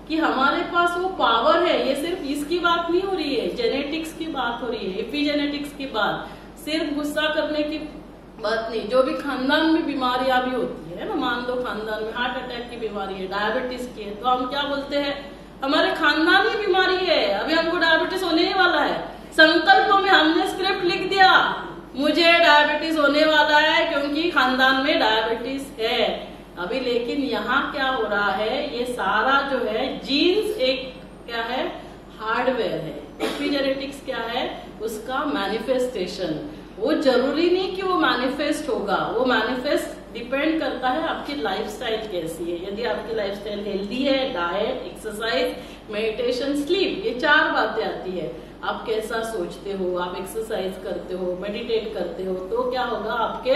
कि हमारे पास वो पावर है। ये सिर्फ इसकी बात नहीं हो रही है, जेनेटिक्स की बात हो रही है, एपिजेनेटिक्स की बात, सिर्फ गुस्सा करने की बात नहीं। जो भी खानदान में बीमारियां भी होती है ना, मान लो खानदान में हार्ट अटैक की बीमारी है, डायबिटीज की है, तो हम क्या बोलते हैं, हमारे खानदान में बीमारी है, अभी हमको डायबिटीज होने ही वाला है। संकल्प में हमने स्क्रिप्ट लिख दिया, मुझे डायबिटीज होने वाला है क्योंकि खानदान में डायबिटीज है अभी। लेकिन यहाँ क्या हो रहा है, ये सारा जो है जीन्स एक क्या है, हार्डवेयर है। एपिजेनेटिक्स क्या है, उसका मैनिफेस्टेशन। वो जरूरी नहीं कि वो मैनिफेस्ट होगा, वो मैनिफेस्ट डिपेंड करता है आपकी लाइफस्टाइल कैसी है। यदि आपकी लाइफस्टाइल हेल्दी है, डाइट, एक्सरसाइज, मेडिटेशन, स्लीप, ये 4 बातें आती है। आप कैसा सोचते हो, आप एक्सरसाइज करते हो, मेडिटेट करते हो, तो क्या होगा, आपके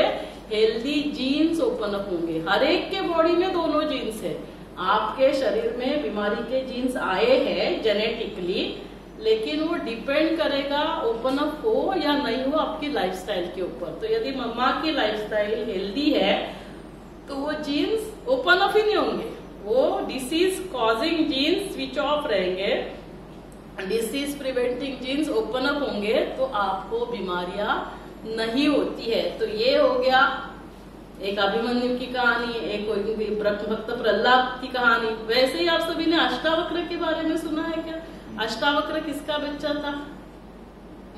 हेल्दी जीन्स ओपन अप होंगे। हर एक के बॉडी में दोनों जीन्स है। आपके शरीर में बीमारी के जीन्स आए हैं जेनेटिकली, लेकिन वो डिपेंड करेगा ओपन अप हो या नहीं हो आपकी लाइफस्टाइल के ऊपर। तो यदि मम्मा की लाइफस्टाइल हेल्दी है तो वो जीन्स ओपन अप ही नहीं होंगे, वो disease causing genes switch off रहेंगे, disease preventing genes open up होंगे, तो आपको बीमारियां नहीं होती है। तो ये हो गया एक अभिमन्यु की कहानी, एक कोई भक्त प्रहलाद की कहानी। वैसे ही आप सभी ने अष्टावक्र के बारे में सुना है क्या? अष्टावक्र किसका बच्चा था?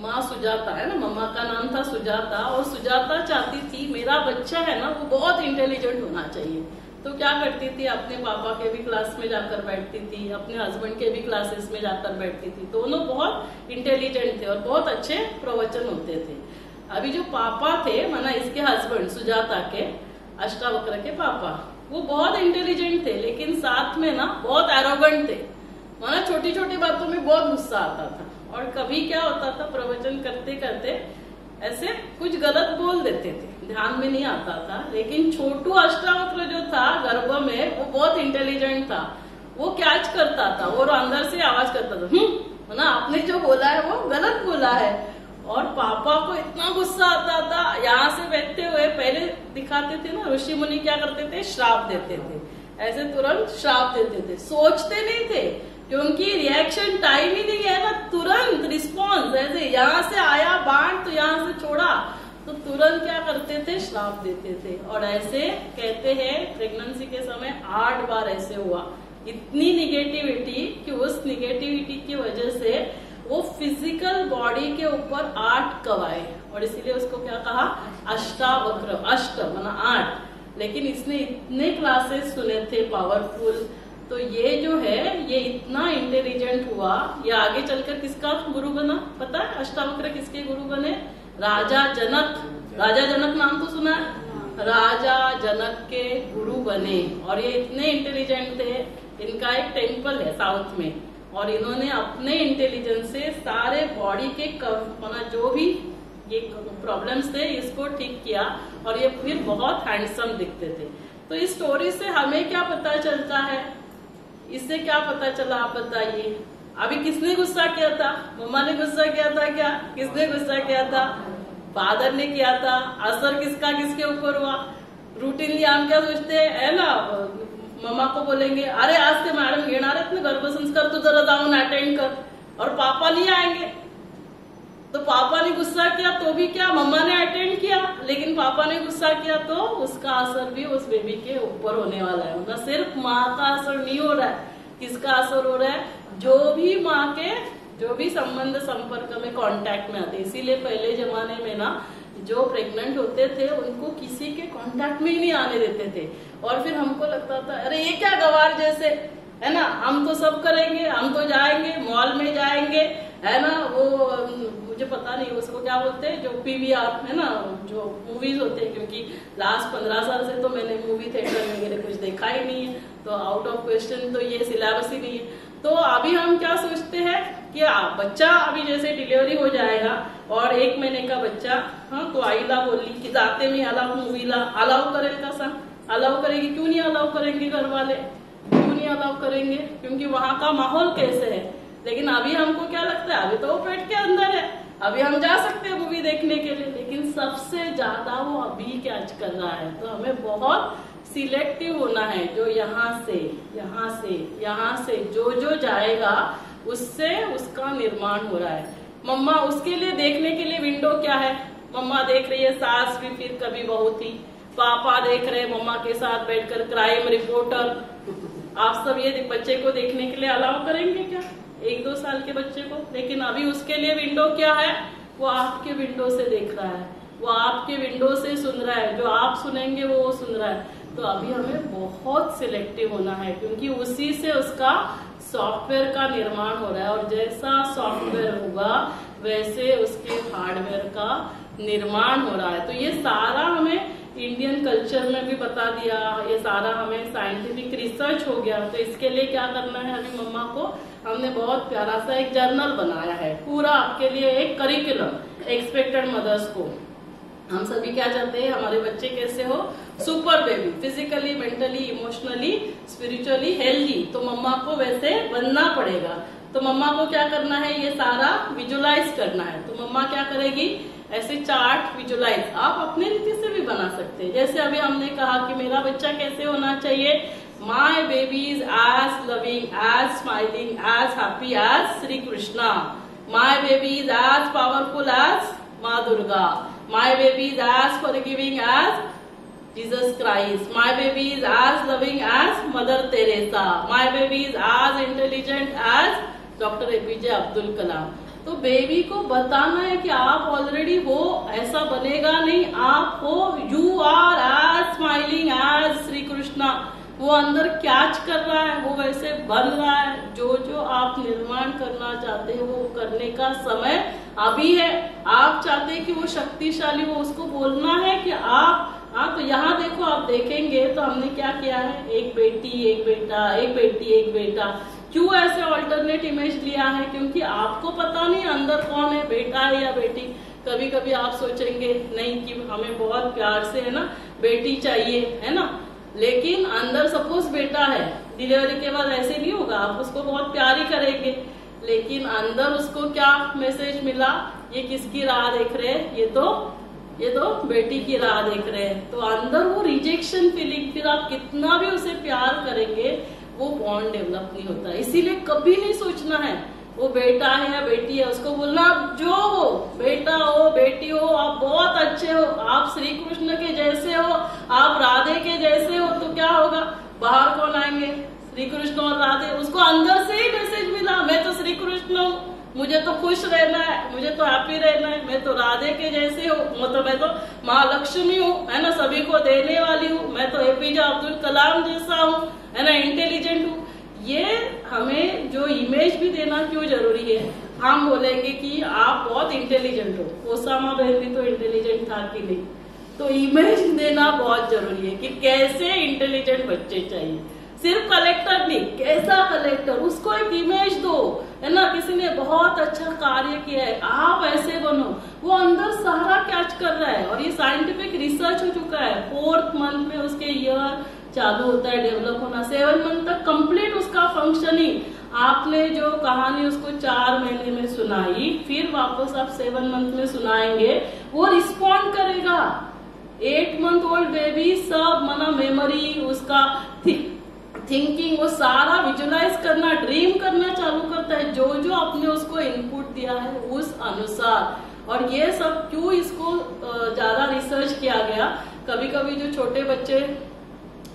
माँ सुजाता है ना, मम्मा का नाम था सुजाता, और सुजाता चाहती थी मेरा बच्चा है ना वो बहुत इंटेलिजेंट होना चाहिए। तो क्या करती थी, अपने पापा के भी क्लास में जाकर बैठती थी, अपने हस्बैंड के भी क्लासेस में जाकर बैठती थी। दोनों बहुत इंटेलिजेंट थे और बहुत अच्छे प्रवचन होते थे। अभी जो पापा थे, माना इसके हस्बैंड सुजाता के, अष्टावक्र के पापा, वो बहुत इंटेलिजेंट थे, लेकिन साथ में ना बहुत एरोगेंट थे। माना छोटी छोटी बातों में बहुत गुस्सा आता था, और कभी क्या होता था, प्रवचन करते करते ऐसे कुछ गलत बोल देते थे, ध्यान में नहीं आता था। लेकिन छोटू अष्टावक्र जो था गर्भ में, वो बहुत इंटेलिजेंट था, वो कैच करता था और अंदर से आवाज करता था, ना आपने जो बोला है वो गलत बोला है। और पापा को इतना गुस्सा आता था, यहाँ से बैठते हुए पहले दिखाते थे ना, ऋषि मुनि क्या करते थे, श्राप देते थे, ऐसे तुरंत श्राप देते थे, सोचते नहीं थे, क्योंकि रिएक्शन टाइम ही नहीं है ना, तुरंत रिस्पॉन्स, ऐसे यहाँ से आया बाण तो यहाँ से छोड़ा, तो तुरंत क्या करते थे, श्राप देते थे। और ऐसे कहते हैं प्रेगनेंसी के समय 8 बार ऐसे हुआ। इतनी निगेटिविटी कि उस निगेटिविटी की वजह से वो फिजिकल बॉडी के ऊपर 8 कवाए, और इसीलिए उसको क्या कहा, अष्टावक्र। अष्ट माना 8, लेकिन इसने इतने क्लासेस सुने थे पावरफुल। तो ये जो है, ये इतना इंटेलिजेंट हुआ, ये आगे चलकर किसका गुरु बना पता है? अष्टावक्र किसके गुरु बने? राजा जनक। राजा जनक नाम तो सुना है? राजा जनक के गुरु बने। और ये इतने इंटेलिजेंट थे, इनका एक टेम्पल है साउथ में, और इन्होंने अपने इंटेलिजेंस से सारे बॉडी के जो भी ये प्रॉब्लम्स थे इसको ठीक किया, और ये फिर बहुत हैंडसम दिखते थे। तो इस स्टोरी से हमें क्या पता चलता है, इससे क्या पता चला आप बताइए? अभी किसने गुस्सा किया था? मम्मा ने गुस्सा किया था क्या? किसने गुस्सा किया था? फादर ने किया था। असर किसका किसके ऊपर हुआ? रूटीनली हम क्या सोचते हैं ना, मम्मा को बोलेंगे अरे आज से मैडम घेणार आहेत ना गर्भ संस्कार, तो जरा जाऊन अटेंड कर, और पापा नहीं आएंगे। तो पापा ने गुस्सा किया तो भी क्या, मम्मा ने अटेंड किया, लेकिन पापा ने गुस्सा किया तो उसका असर भी उस बेबी के ऊपर होने वाला है। मतलब सिर्फ माँ का असर नहीं हो रहा है, किसका असर हो रहा है? जो भी माँ के जो भी संबंध संपर्क में कांटेक्ट में आते। इसीलिए पहले जमाने में ना जो प्रेग्नेंट होते थे उनको किसी के कांटेक्ट में ही नहीं आने देते थे, और फिर हमको लगता था अरे ये क्या गवार जैसे है ना, हम तो सब करेंगे, हम तो जाएंगे मॉल में जाएंगे, है ना, वो मुझे पता नहीं उसको क्या बोलते हैं, जो पीवीआर है ना, जो मूवीज होते हैं, क्योंकि लास्ट 15 साल से तो मैंने मूवी थिएटर वगैरह कुछ देखा ही नहीं है, तो आउट ऑफ क्वेश्चन तो ये सिलेबस ही नहीं है। तो अभी हम क्या सोचते हैं कि बच्चा अभी जैसे डिलीवरी हो जाएगा और 1 महीने का बच्चा, हाँ तो आईला बोली की जाते में अलाउ मूवीला अलाउ करेल का सांग, अलाउ करेगी? क्यों नहीं अलाउ करेंगे घर वाले, क्यों नहीं अलाउ करेंगे? क्योंकि वहाँ का माहौल कैसे है। लेकिन अभी हमको क्या लगता है, अभी तो वो पेट के अंदर है, अभी हम जा सकते हैं मूवी देखने के लिए, लेकिन सबसे ज्यादा वो अभी कैच कर रहा है। तो हमें बहुत सिलेक्टिव होना है, जो यहाँ से यहाँ से यहाँ से जो जो जाएगा उससे उसका निर्माण हो रहा है। मम्मा उसके लिए देखने के लिए विंडो क्या है, मम्मा देख रही है सास भी फिर कभी बहू थी, पापा देख रहे हैं मम्मा के साथ बैठकर क्राइम रिपोर्टर। आप सब ये बच्चे को देखने के लिए अलाउ करेंगे क्या, 1-2 साल के बच्चे को? लेकिन अभी उसके लिए विंडो क्या है, वो आपके विंडो से देख रहा है, वो आपके विंडो से सुन रहा है, जो आप सुनेंगे वो सुन रहा है। तो अभी हमें बहुत सिलेक्टिव होना है, क्योंकि उसी से उसका सॉफ्टवेयर का निर्माण हो रहा है, और जैसा सॉफ्टवेयर होगा वैसे उसके हार्डवेयर का निर्माण हो रहा है। तो ये सारा हमें इंडियन कल्चर में भी बता दिया, ये सारा हमें साइंटिफिक रिसर्च हो गया। तो इसके लिए क्या करना है, अभी मम्मा को हमने बहुत प्यारा सा एक जर्नल बनाया है, पूरा आपके लिए एक करिकुलम एक्सपेक्टेड मदर्स को। हम सभी क्या चाहते हैं, हमारे बच्चे कैसे हो, super baby, physically, mentally, emotionally, spiritually healthy. तो मम्मा को वैसे बनना पड़ेगा। तो मम्मा को क्या करना है, ये सारा विजुलाइज करना है। तो मम्मा क्या करेगी, ऐसे चार्ट विजुलाइज आप अपने रीति से भी बना सकते हैं। जैसे अभी हमने कहा कि मेरा बच्चा कैसे होना चाहिए, my baby is as loving, as smiling, as happy as Shri Krishna. My baby is as powerful as Maa Durga. My baby is as forgiving as Jesus Christ. My baby is as loving as mother Teresa. My baby is as intelligent as doctor APJ Abdul Kalam. तो baby को बताना है कि आप already हो, ऐसा बनेगा नहीं, आप हो, you are as smiling as Shri Krishna. वो अंदर कैच कर रहा है, वो वैसे बन रहा है। जो जो आप निर्माण करना चाहते हैं वो करने का समय अभी है। आप चाहते हैं कि वो शक्तिशाली हो, उसको बोलना है कि आप तो यहाँ देखो, आप देखेंगे तो हमने क्या किया है, एक बेटी एक बेटा, एक बेटी एक बेटा। क्यों ऐसे ऑल्टरनेट इमेज लिया है, क्योंकि आपको पता नहीं अंदर कौन है, बेटा है या बेटी। कभी कभी आप सोचेंगे नहीं कि हमें बहुत प्यार से है ना बेटी चाहिए, है ना, लेकिन अंदर सपोज बेटा है, डिलीवरी के बाद ऐसे नहीं होगा, आप उसको बहुत प्यार ही करेंगे, लेकिन अंदर उसको क्या मैसेज मिला, ये किसकी राह देख रहे हैं, ये तो बेटी की राह देख रहे हैं। तो अंदर वो रिजेक्शन फीलिंग, फिर आप कितना भी उसे प्यार करेंगे वो बॉन्ड डेवलप नहीं होता। इसीलिए कभी नहीं सोचना है वो बेटा है या बेटी है, उसको बोलना आप जो हो, बेटा हो बेटी हो, आप बहुत अच्छे हो, आप श्री कृष्ण के जैसे हो, आप राधे के जैसे हो। तो क्या होगा, बाहर कौन आएंगे, श्री कृष्ण और राधे। उसको अंदर से ही मैसेज मिला, मैं तो श्री कृष्ण हूँ, मुझे तो खुश रहना है, मुझे तो हैप्पी रहना है, मैं तो राधे के जैसे हूँ, मतलब मैं तो महालक्ष्मी हूँ, है ना, सभी को देने वाली हूँ, मैं तो एपीजे अब्दुल कलाम जैसा हूँ, है ना, इंटेलिजेंट हूँ। ये हमें जो इमेज भी देना क्यों जरूरी है, हम बोलेंगे कि आप बहुत इंटेलिजेंट हो, ओसामा बहन भी तो इंटेलिजेंट था कि नहीं। तो इमेज देना बहुत जरूरी है कि कैसे इंटेलिजेंट बच्चे चाहिए, सिर्फ कलेक्टर नहीं, कैसा कलेक्टर, उसको एक इमेज दो, है ना, किसी ने बहुत अच्छा कार्य किया है, आप ऐसे बनो। वो अंदर सारा कैच कर रहा है, और ये साइंटिफिक रिसर्च हो चुका है। 4th मंथ में उसके ईयर चालू होता है डेवलप होना, 7 मंथ तक कंप्लीट उसका फंक्शनिंग। आपने जो कहानी उसको 4 महीने में सुनाई, फिर वापस आप 7 मंथ में सुनाएंगे, वो रिस्पॉन्ड करेगा। 8 मंथ ओल्ड बेबी सब मना मेमोरी, उसका थिंकिंग, वो सारा विजुलाइज करना, ड्रीम करना चालू करता है, जो जो आपने उसको इनपुट दिया है उस अनुसार। और ये सब क्यों इसको ज्यादा रिसर्च किया गया, कभी कभी जो छोटे बच्चे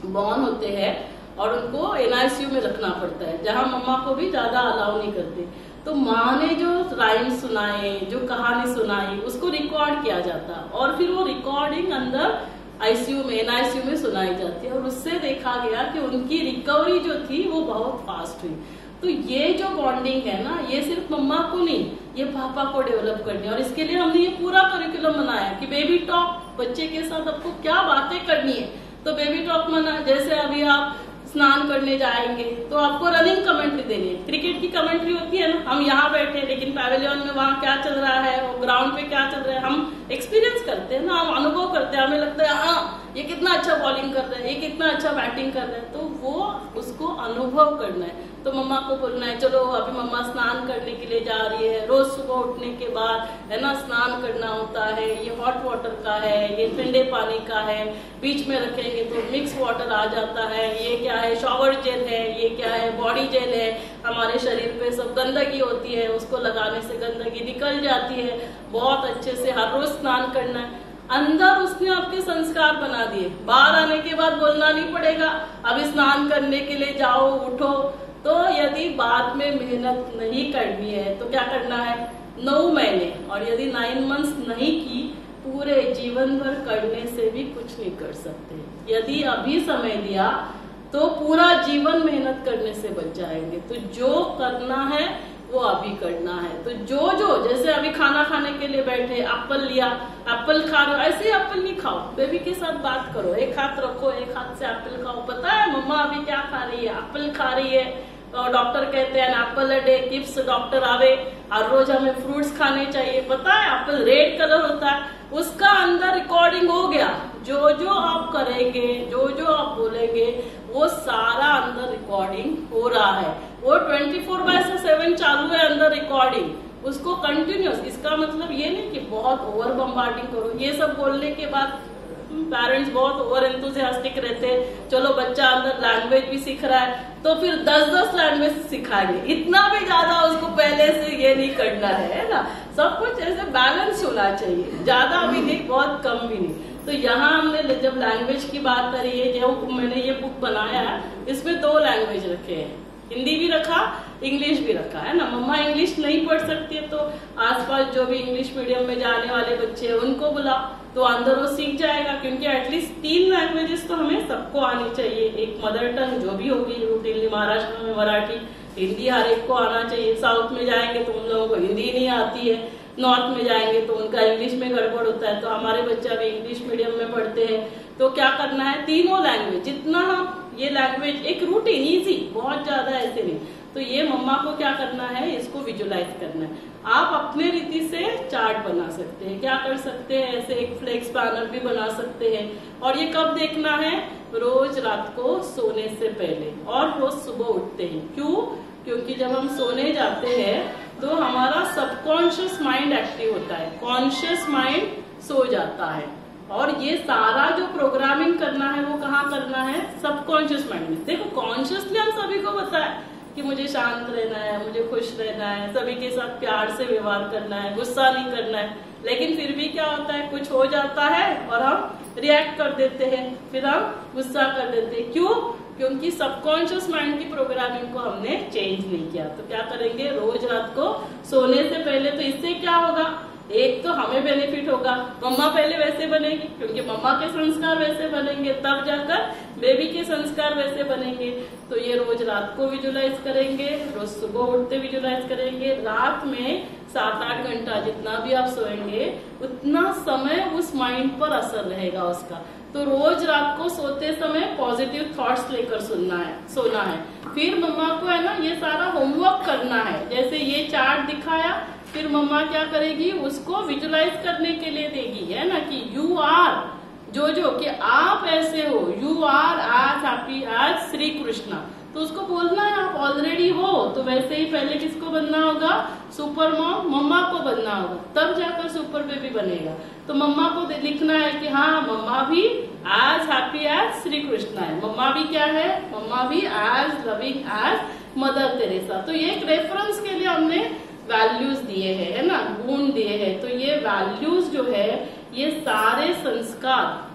बॉर्न होते हैं और उनको एनआईसीयू में रखना पड़ता है, जहां मम्मा को भी ज्यादा अलाउ नहीं करते, तो माँ ने जो राइम सुनाए, जो कहानी सुनाई, उसको रिकॉर्ड किया जाता, और फिर वो रिकॉर्डिंग अंदर आईसीयू में, एनआईसीयू में सुनाई जाती है, और उससे देखा गया कि उनकी रिकवरी जो थी वो बहुत फास्ट हुई। तो ये जो बॉन्डिंग है ना, ये सिर्फ मम्मा को नहीं, ये पापा को डेवलप करनी है। और इसके लिए हमने ये पूरा करिकुलम बनाया कि बेबी टॉक, बच्चे के साथ आपको क्या बातें करनी है। तो बेबी टॉक मना, जैसे अभी आप स्नान करने जाएंगे तो आपको रनिंग कमेंट्री देनी है। क्रिकेट की कमेंट्री होती है ना, हम यहाँ बैठे लेकिन पैवेलियन में वहाँ क्या चल रहा है, वो ग्राउंड पे क्या चल रहा है, हम एक्सपीरियंस करते हैं ना, हम अनुभव करते हैं, हमें लगता है हाँ ये कितना अच्छा बॉलिंग कर रहा है, ये कितना अच्छा बैटिंग कर रहा है। तो वो उसको अनुभव करना है। तो मम्मा को बोलना है चलो अभी मम्मा स्नान करने के लिए जा रही है, रोज सुबह उठने के बाद है ना स्नान करना होता है, ये हॉट वाटर का है, ये ठंडे पानी का है, बीच में रखेंगे तो मिक्स वाटर आ जाता है, ये क्या है शॉवर जेल है, ये क्या है बॉडी जेल है, हमारे शरीर पे सब गंदगी होती है, उसको लगाने से गंदगी निकल जाती है, बहुत अच्छे से हर रोज स्नान करना है। अंदर उसने आपके संस्कार बना दिए, बाहर आने के बाद बोलना नहीं पड़ेगा अभी स्नान करने के लिए जाओ उठो। तो यदि बाद में मेहनत नहीं करनी है तो क्या करना है, 9 महीने, और यदि 9 मंथ्स नहीं की, पूरे जीवन भर करने से भी कुछ नहीं कर सकते। यदि अभी समय दिया तो पूरा जीवन मेहनत करने से बच जाएंगे। तो जो करना है वो अभी करना है। तो जो जैसे अभी खाना खाने के लिए बैठे, एप्पल लिया, एप्पल खा रहे हो, ऐसे ही एप्पल नहीं खाओ, बेबी के साथ बात करो, एक हाथ रखो, एक हाथ से एप्पल खाओ। पता है मम्मा अभी क्या खा रही है? एप्पल खा रही है। तो डॉक्टर कहते हैं apple a day keeps doctor away, हर रोज हमें फ्रूट्स खाने चाहिए। पता है एप्पल रेड कलर होता है, उसका अंदर रिकॉर्डिंग हो गया। जो आप करेंगे, जो आप बोलेंगे, वो सारा अंदर रिकॉर्डिंग हो रहा है। वो 24/7 चालू है अंदर रिकॉर्डिंग, उसको कंटिन्यूस। इसका मतलब ये नहीं कि बहुत ओवर बम्बार्डिंग करो। ये सब बोलने के बाद पेरेंट्स बहुत ओवर एंथुसियास्टिक रहते हैं, चलो बच्चा अंदर लैंग्वेज भी सीख रहा है तो फिर 10 लैंग्वेज सिखाएंगे। इतना भी ज्यादा उसको पहले से ये नहीं करना है ना। सब कुछ ऐसे बैलेंस होना चाहिए, ज्यादा भी नहीं, बहुत कम भी नहीं। तो यहाँ हमने जब लैंग्वेज की बात करी है, जब मैंने ये बुक बनाया है, इसमें 2 लैंग्वेज रखे हैं, हिंदी भी रखा, इंग्लिश भी रखा है ना। मम्मा इंग्लिश नहीं पढ़ सकती है तो आसपास जो भी इंग्लिश मीडियम में जाने वाले बच्चे हैं उनको बुला, तो अंदर वो सीख जाएगा। क्योंकि एटलीस्ट 3 लैंग्वेजेस तो हमें सबको आनी चाहिए। एक मदर टंग जो भी होगी, रूटीनली महाराष्ट्र में मराठी, हिंदी हर एक को आना चाहिए। साउथ में जाएंगे तो उन लोगों को हिंदी नहीं आती है, नॉर्थ में जाएंगे तो उनका इंग्लिश में गड़बड़ होता है। तो हमारे बच्चे अभी इंग्लिश मीडियम में पढ़ते हैं, तो क्या करना है, तीनों लैंग्वेज, जितना हम ये लैंग्वेज एक रूटीन इजी, बहुत ज्यादा ऐसे नहीं। तो ये मम्मा को क्या करना है, इसको विजुलाइज करना है। आप अपने रीति से चार्ट बना सकते हैं, क्या कर सकते हैं, ऐसे एक फ्लेक्स पैनल भी बना सकते हैं। और ये कब देखना है, रोज रात को सोने से पहले और रोज सुबह उठते हैं। क्यों? क्योंकि जब हम सोने जाते हैं तो हमारा सबकॉन्शियस माइंड एक्टिव होता है, कॉन्शियस माइंड सो जाता है। और ये सारा जो प्रोग्रामिंग करना है वो कहाँ करना है, सबकॉन्शियस माइंड में। देखो कॉन्शियसली हम सभी को पता है कि मुझे शांत रहना है, मुझे खुश रहना है, सभी के साथ प्यार से व्यवहार करना है, गुस्सा नहीं करना है। लेकिन फिर भी क्या होता है, कुछ हो जाता है और हम रिएक्ट कर देते हैं, फिर हम गुस्सा कर देते हैं। क्यों? क्योंकि सबकॉन्शियस माइंड की प्रोग्रामिंग को हमने चेंज नहीं किया। तो क्या करेंगे, रोज रात को सोने से पहले, तो इससे क्या होगा, एक तो हमें बेनिफिट होगा, मम्मा पहले वैसे बनेगी क्योंकि मम्मा के संस्कार वैसे बनेंगे, तब जाकर बेबी के संस्कार वैसे बनेंगे। तो ये रोज रात को विजुलाइज करेंगे, रोज सुबह उठते विजुलाइज करेंगे। रात में 7-8 घंटा जितना भी आप सोएंगे उतना समय उस माइंड पर असर रहेगा उसका। तो रोज रात को सोते समय पॉजिटिव थॉट्स लेकर सोना है। फिर मम्मा को है ना ये सारा होमवर्क करना है। जैसे ये चार्ट दिखाया, फिर मम्मा क्या करेगी, उसको विजुलाइज करने के लिए देगी, है ना, कि यू आर जो कि आप ऐसे हो, you are as happy as Shri Krishna. तो उसको बोलना है आप ऑलरेडी हो। तो वैसे ही पहले किसको बनना होगा, सुपर मॉम, मम्मा को बनना होगा, तब जाकर सुपर बेबी बनेगा। तो मम्मा को लिखना है कि हाँ मम्मा भी as happy as Shri Krishna है, मम्मा भी क्या है, मम्मा भी as loving as mother Teresa. तो ये एक रेफरेंस के लिए हमने वैल्यूज दिए हैं, है ना, गुण दिए हैं। तो ये वैल्यूज जो है, ये सारे संस्कार,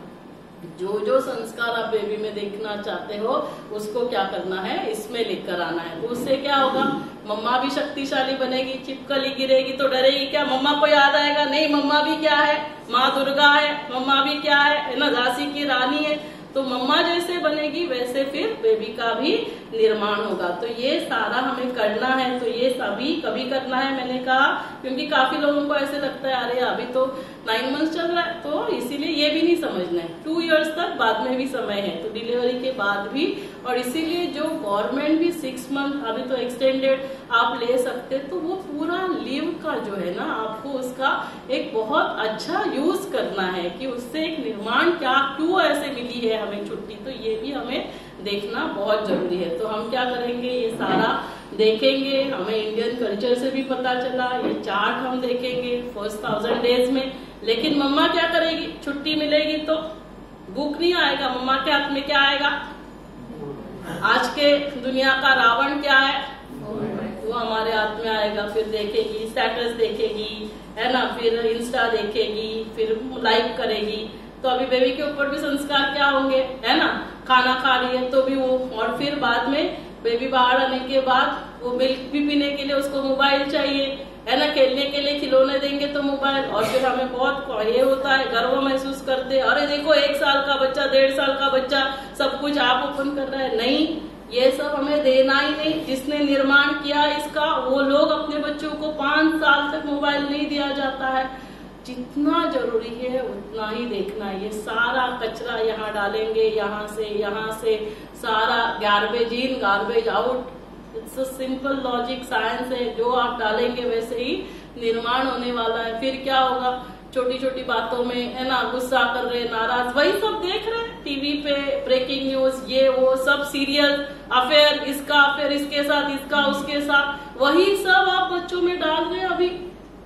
जो संस्कार आप बेबी में देखना चाहते हो उसको क्या करना है, इसमें लेकर आना है। तो उससे क्या होगा, मम्मा भी शक्तिशाली बनेगी। छिपकली गिरेगी तो डरेगी क्या, मम्मा को याद आएगा, नहीं मम्मा भी क्या है, माँ दुर्गा है, मम्मा भी क्या है ना, झांसी की रानी है। तो मम्मा जैसे बनेगी वैसे फिर बेबी का भी निर्माण होगा। तो ये सारा हमें करना है। तो ये सभी कभी करना है, मैंने कहा, क्योंकि काफी लोगों को ऐसे लगता है अरे अभी तो 9 मंथ्स चल रहा है, तो इसीलिए ये भी नहीं समझना है, 2 इयर्स तक बाद में भी समय है, तो डिलीवरी के बाद भी। और इसीलिए जो गवर्नमेंट भी 6 मंथ अभी तो एक्सटेंडेड आप ले सकते, तो वो पूरा लीव का जो है ना, आपको उसका एक बहुत अच्छा यूज करना है कि उससे एक निर्माण क्या, क्यों ऐसे मिली है हमें छुट्टी। तो ये भी हमें देखना बहुत जरूरी है। तो हम क्या करेंगे, ये सारा देखेंगे, हमें इंडियन कल्चर से भी पता चला, ये चार्ट हम देखेंगे फर्स्ट 1000 डेज में। लेकिन मम्मा क्या करेगी, छुट्टी मिलेगी तो बुक नहीं आएगा, मम्मा के हाथ में क्या आएगा, आज के दुनिया का रावण क्या है, वो हमारे हाथ में आएगा। फिर देखेगी, स्टेटस देखेगी, है ना, फिर इंस्टा देखेगी, फिर लाइक करेगी। तो अभी बेबी के ऊपर भी संस्कार क्या होंगे, है ना, खाना खा रही है तो भी वो, और फिर बाद में बेबी बाहर आने के बाद वो मिल्क भी पीने के लिए उसको मोबाइल चाहिए, है ना, खेलने के लिए खिलौने देंगे तो मोबाइल। और फिर हमें बहुत ये होता है, गर्व महसूस करते हैं, अरे देखो 1 साल का बच्चा, 1.5 साल का बच्चा सब कुछ आप ओपन कर रहा है। नहीं, ये सब हमें देना ही नहीं। जिसने निर्माण किया इसका, वो लोग अपने बच्चों को 5 साल तक मोबाइल नहीं दिया जाता है। जितना जरूरी है उतना ही देखना है। ये सारा कचरा यहाँ डालेंगे, यहाँ से सारा garbage in garbage out. It's a simple logic, science है। जो आप डालेंगे वैसे ही निर्माण होने वाला है। फिर क्या होगा, छोटी छोटी बातों में है ना गुस्सा कर रहे, नाराज, वही सब देख रहे हैं टीवी पे, ब्रेकिंग न्यूज, ये वो सब सीरियल, अफेयर, इसका अफेयर इसके साथ, इसका उसके साथ, वही सब आप बच्चों में डाल रहे हैं अभी।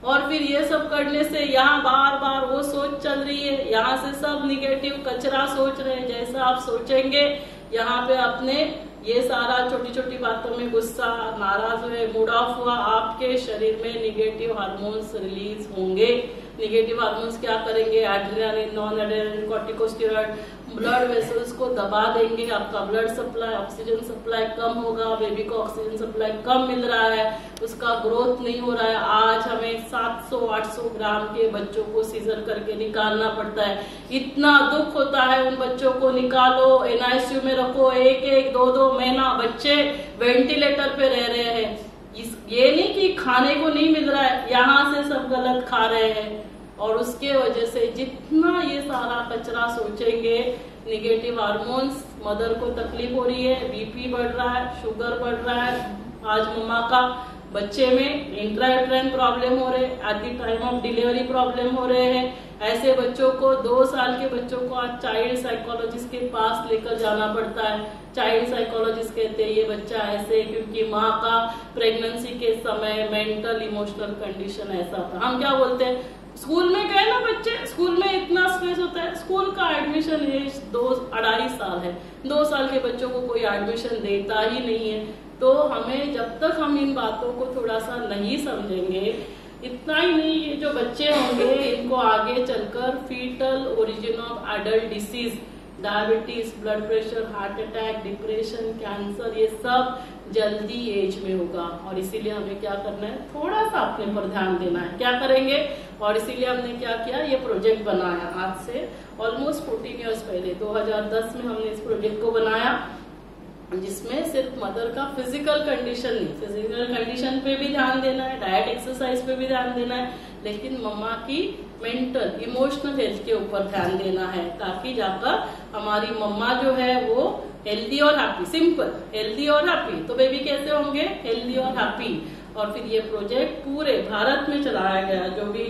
और फिर ये सब करने से यहाँ बार बार वो सोच चल रही है, यहाँ से सब निगेटिव कचरा सोच रहे हैं। जैसा आप सोचेंगे यहाँ पे अपने ये सारा छोटी छोटी बातों में गुस्सा, नाराज हुए, मूड ऑफ हुआ, आपके शरीर में निगेटिव हार्मोन्स रिलीज होंगे। निगेटिव हार्मोन्स क्या करेंगे, adrenaline, non adrenaline, corticosteroid blood vessels को दबा देंगे। आपका ब्लड सप्लाई, ऑक्सीजन सप्लाई कम होगा। बेबी को ऑक्सीजन सप्लाई कम मिल रहा है, उसका ग्रोथ नहीं हो रहा है। आज हमें 700-800 ग्राम के बच्चों को सीजर करके निकालना पड़ता है। इतना दुख होता है उन बच्चों को निकालो, NICU में रखो, 1-1, 2-2 महीना बच्चे वेंटिलेटर पे रह रहे हैं। ये नहीं कि खाने को नहीं मिल रहा है, यहाँ से सब गलत खा रहे हैं। और उसके वजह से जितना ये सारा कचरा सोचेंगे, निगेटिव हार्मोन्स, मदर को तकलीफ हो रही है, BP बढ़ रहा है, शुगर बढ़ रहा है। आज मम्मा का बच्चे में इंट्रायूटेराइन प्रॉब्लम हो रहे, at the time of delivery problem हो रहे हैं। ऐसे बच्चों को, 2 साल के बच्चों को आज चाइल्ड साइकोलॉजिस्ट के पास लेकर जाना पड़ता है। चाइल्ड साइकोलॉजिस्ट कहते हैं ये बच्चा ऐसे क्योंकि माँ का प्रेगनेंसी के समय मेंटल इमोशनल कंडीशन ऐसा था। हम क्या बोलते हैं, स्कूल में गए ना बच्चे, स्कूल में इतना स्ट्रेस होता है। स्कूल का एडमिशन एज 2-2.5 साल है। 2 साल के बच्चों को कोई एडमिशन देता ही नहीं है। तो हमें जब तक हम इन बातों को थोड़ा सा नहीं समझेंगे, इतना ही नहीं, ये जो बच्चे होंगे इनको आगे चलकर foetal origin of adult disease, diabetes, blood pressure, heart attack, depression, cancer, ये सब जल्दी एज में होगा। और इसीलिए हमें क्या करना है, थोड़ा सा अपने पर ध्यान देना है। क्या करेंगे, और इसीलिए हमने क्या किया, ये प्रोजेक्ट बनाया। आज से ऑलमोस्ट 14 ईयर्स पहले 2010 में हमने इस प्रोजेक्ट को बनाया, जिसमें सिर्फ मदर का फिजिकल कंडीशन नहीं, फिजिकल कंडीशन पे भी ध्यान देना है, डाइट एक्सरसाइज पे भी ध्यान देना है, लेकिन मम्मा की मेंटल इमोशनल हेल्थ के ऊपर ध्यान देना है, ताकि जाकर हमारी मम्मा जो है वो हेल्दी और हैप्पी, सिंपल हेल्दी और हैप्पी। तो बेबी कैसे होंगे, हेल्दी और हैप्पी। और फिर ये प्रोजेक्ट पूरे भारत में चलाया गया। जो भी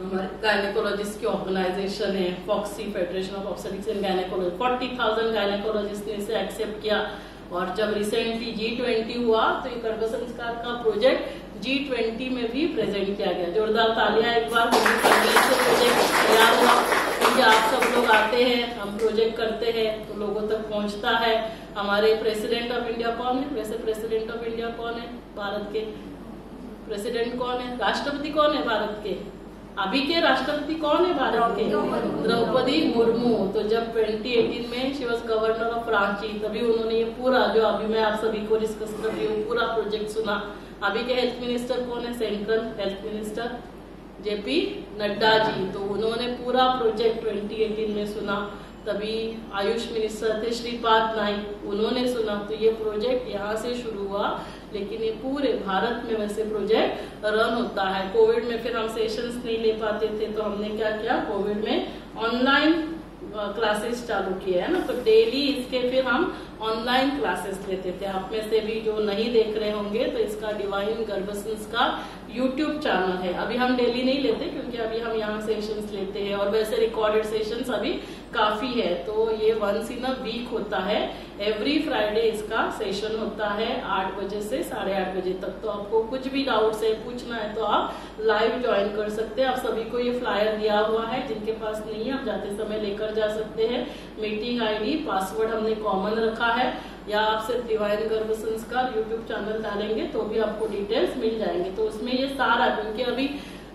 हमारे गायनेकोलॉजिस्ट की ऑर्गेनाइजेशन है, FOGSI, federation of obstetrics and gynaecology, 40,000 gynaecologist ने इसे एक्सेप्ट किया। और जब रिसेंटली G20 हुआ तो ये गर्भ संस्कार का प्रोजेक्ट G20 में भी प्रेजेंट किया गया। जोरदार तालियां एक बार। प्रोजेक्ट तैयार हुआ क्योंकि आप सब लोग आते हैं, हम प्रोजेक्ट करते हैं तो लोगों तक पहुंचता है। हमारे प्रेसिडेंट ऑफ इंडिया कौन है, वैसे प्रेसिडेंट ऑफ इंडिया कौन है भारत के, प्रेसिडेंट कौन है, राष्ट्रपति कौन है भारत के, अभी के राष्ट्रपति कौन है भारत के, द्रौपदी मुर्मू। तो जब 2018 में she was governor of Ranchi, तभी उन्होंने ये पूरा जो अभी मैं आप सभी को डिस्कस कर रही हूँ पूरा प्रोजेक्ट सुना। अभी के हेल्थ मिनिस्टर कौन है, central health minister JP Nadda ji, तो उन्होंने पूरा प्रोजेक्ट 2018 में सुना। तभी आयुष मिनिस्टर थे श्रीपाद नाइक, उन्होंने सुना। तो ये प्रोजेक्ट यहाँ से शुरू हुआ, लेकिन ये पूरे भारत में वैसे प्रोजेक्ट रन होता है। कोविड में फिर हम सेशंस नहीं ले पाते थे, तो हमने क्या किया, कोविड में ऑनलाइन क्लासेस चालू किए है ना। तो डेली इसके फिर हम ऑनलाइन क्लासेस लेते थे। आप में से भी जो नहीं देख रहे होंगे तो इसका डिवाइन गर्भ संस्कार YouTube चैनल है। अभी हम डेली नहीं लेते क्योंकि अभी हम यहाँ सेशंस लेते हैं, और वैसे रिकॉर्डेड सेशंस अभी काफी है। तो ये वंस इन अ वीक होता है, एवरी फ्राइडे इसका सेशन होता है 8 बजे से 8:30 बजे तक। तो आपको कुछ भी डाउट्स है, पूछना है तो आप लाइव ज्वाइन कर सकते हैं। आप सभी को ये फ्लायर दिया हुआ है, जिनके पास नहीं है आप जाते समय लेकर जा सकते हैं। मीटिंग ID, पासवर्ड हमने कॉमन रखा है, या आप सिर्फ डिवाइन गर्भ संस्कार YouTube चैनल डालेंगे तो भी आपको डिटेल्स मिल जाएंगे। तो उसमें ये सारा, क्योंकि अभी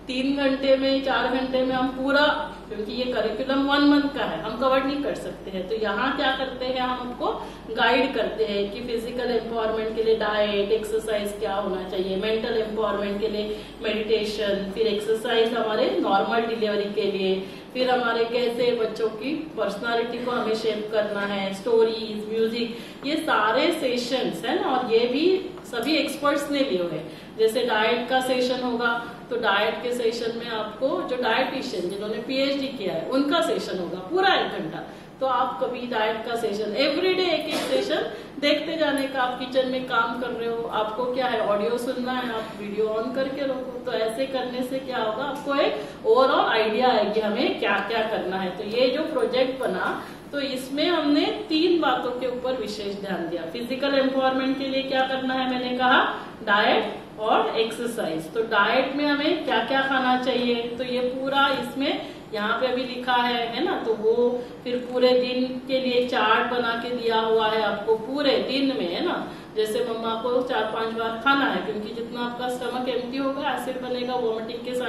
3 घंटे में 4 घंटे में हम पूरा क्योंकि ये करिकुलम 1 मंथ का है, हम कवर नहीं कर सकते हैं। तो यहाँ क्या करते हैं, हम आपको गाइड करते हैं कि फिजिकल एम्पावरमेंट के लिए डाइट, एक्सरसाइज क्या होना चाहिए, मेंटल एम्पावरमेंट के लिए मेडिटेशन, फिर एक्सरसाइज हमारे नॉर्मल डिलीवरी के लिए, फिर हमारे कैसे बच्चों की पर्सनालिटी को हमें शेप करना है, स्टोरीज, म्यूजिक, ये सारे सेशंस है ना। और ये भी सभी एक्सपर्ट्स ने लिए हुए। जैसे डाइट का सेशन होगा तो डाइट के सेशन में आपको जो डाइटिशियन जिन्होंने पीएचडी किया है उनका सेशन होगा पूरा 1 घंटा। तो आप कभी डाइट का सेशन एवरीडे एक सेशन देखते जाने का। आप किचन में काम कर रहे हो, आपको क्या है ऑडियो सुनना है, आप वीडियो ऑन करके रखो। तो ऐसे करने से क्या होगा, आपको एक ओवरऑल आइडिया आएगी हमें क्या क्या करना है। तो ये जो प्रोजेक्ट बना तो इसमें हमने 3 बातों के ऊपर विशेष ध्यान दिया। फिजिकल एम्पावरमेंट के लिए क्या करना है, मैंने कहा डाइट और एक्सरसाइज। तो डाइट में हमें क्या क्या खाना चाहिए, तो ये पूरा इसमें यहाँ पे अभी लिखा है ना। तो वो फिर पूरे दिन के लिए चार्ट बना के दिया हुआ है आपको पूरे दिन में, है ना। जैसे मम्मा को 4-5 बार खाना है, क्योंकि जितना आपका स्टमक एम्प्टी होगा एसिड बनेगा, वॉमिटिंग के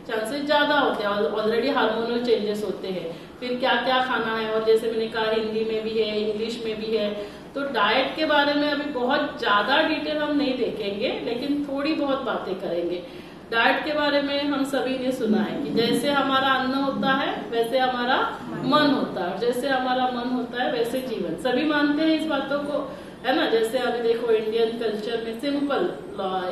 चांसेस ज्यादा होते हैं, ऑलरेडी हार्मोनल चेंजेस होते हैं। फिर क्या क्या खाना है, और जैसे मैंने कहा हिंदी में भी है, इंग्लिश में भी है। तो डाइट के बारे में अभी बहुत ज्यादा डिटेल हम नहीं देखेंगे, लेकिन थोड़ी बहुत बातें करेंगे। डाइट के बारे में हम सभी ने सुना है कि जैसे हमारा अन्न होता है वैसे हमारा मन होता है, जैसे हमारा मन होता है वैसे जीवन। सभी मानते हैं इस बातों को, है ना। जैसे अभी देखो इंडियन कल्चर में सिंपल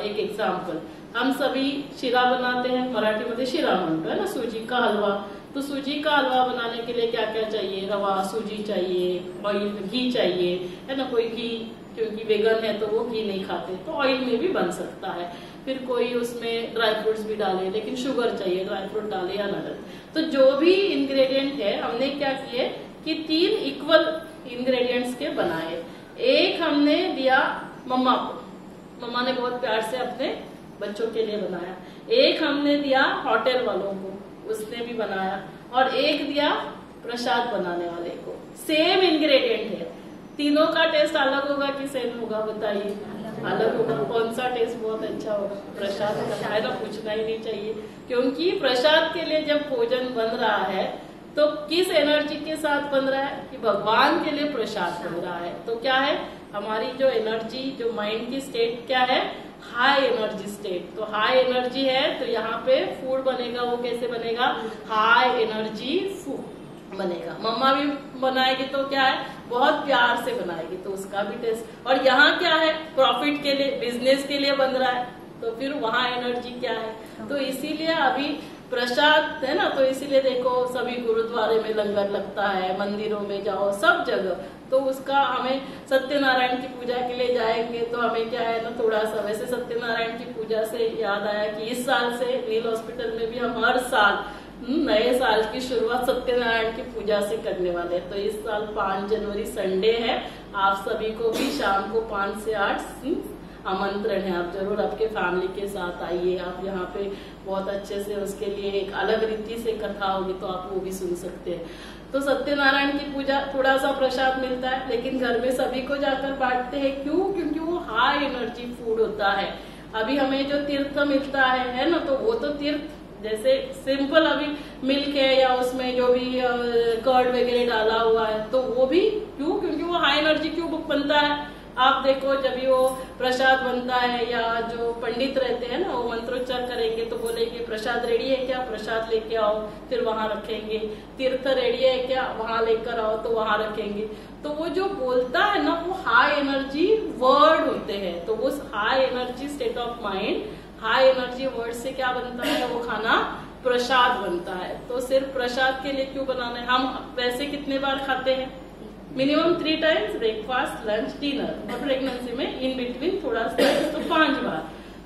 एक एग्जाम्पल, हम सभी शिरा बनाते हैं, मराठी में शिरा म्हणतो है ना, सूजी का हलवा। तो सूजी का हलवा बनाने के लिए क्या क्या चाहिए, रवा, सूजी चाहिए, ऑयल, घी चाहिए, है ना। कोई घी, क्योंकि वेगन है तो वो घी नहीं खाते, तो ऑयल में भी बन सकता है। फिर कोई उसमें ड्राई फ्रूट्स भी डाले, लेकिन शुगर चाहिए, ड्राई फ्रूट डाले या ना डाले। तो जो भी इंग्रेडिएंट है हमने क्या किए कि 3 इक्वल इंग्रेडिएंट्स के बनाए। एक हमने दिया मम्मा को, मम्मा ने बहुत प्यार से अपने बच्चों के लिए बनाया। एक हमने दिया होटल वालों को, उसने भी बनाया। और एक दिया प्रसाद बनाने वाले को। सेम इंग्रेडिएंट है, तीनों का टेस्ट अलग होगा कि सेम होगा, बताइए। अलग होगा। कौन सा टेस्ट बहुत अच्छा होगा, प्रसाद का, शायद पूछना ही नहीं चाहिए। क्योंकि प्रसाद के लिए जब भोजन बन रहा है तो किस एनर्जी के साथ बन रहा है कि भगवान के लिए प्रसाद बन रहा है। तो क्या है, हमारी जो एनर्जी, जो माइंड की स्टेट क्या है, हाई एनर्जी स्टेट। तो हाई एनर्जी है तो यहाँ पे फूड बनेगा, वो कैसे बनेगा, हाई एनर्जी फूड बनेगा। मम्मा भी बनाएगी तो क्या है, बहुत प्यार से बनाएगी, तो उसका भी टेस्ट। और यहाँ क्या है, प्रॉफिट के लिए, बिजनेस के लिए बन रहा है, तो फिर वहाँ एनर्जी क्या है। तो इसीलिए अभी प्रसाद है ना, तो इसीलिए देखो सभी गुरुद्वारे में लंगर लगता है, मंदिरों में जाओ, सब जगह। तो उसका हमें सत्यनारायण की पूजा के लिए जाएंगे तो हमें क्या है ना, थोड़ा सा वैसे सत्यनारायण की पूजा से याद आया कि इस साल से नील हॉस्पिटल में भी हम हर साल नए साल की शुरुआत सत्यनारायण की पूजा से करने वाले हैं। तो इस साल 5 जनवरी संडे है, आप सभी को भी शाम को 5 से 8 आमंत्रण है। आप जरूर आपके फैमिली के साथ आइए। आप यहाँ पे बहुत अच्छे से उसके लिए एक अलग रीति से कथा होगी, तो आप वो भी सुन सकते हैं। तो सत्यनारायण की पूजा, थोड़ा सा प्रसाद मिलता है, लेकिन घर में सभी को जाकर बांटते हैं। क्यों? क्योंकि वो हाई एनर्जी फूड होता है। अभी हमें जो तीर्थ मिलता है ना, तो वो तो तीर्थ जैसे सिंपल अभी मिल्क है या उसमें जो भी कर्ड वगैरह डाला हुआ है, तो वो भी क्यों, क्योंकि वो हाई एनर्जी क्यों बनता है। आप देखो जब भी वो प्रसाद बनता है या जो पंडित रहते हैं ना, वो मंत्रोच्चार करेंगे तो बोलेंगे प्रसाद रेडी है क्या, प्रसाद लेके आओ, फिर वहां रखेंगे। तीर्थ रेडी है क्या, वहां लेकर आओ, तो वहां रखेंगे। तो वो जो बोलता है ना, वो हाई एनर्जी वर्ड होते हैं। तो उस high energy state of mind, high energy word से क्या बनता है, वो खाना प्रसाद बनता है। तो सिर्फ प्रसाद के लिए क्यों बनाना है, हम वैसे कितने बार खाते हैं, minimum 3 times, breakfast, lunch, dinner. और प्रेगनेंसी में इन बिटवीन थोड़ा सा, तो 5 बार।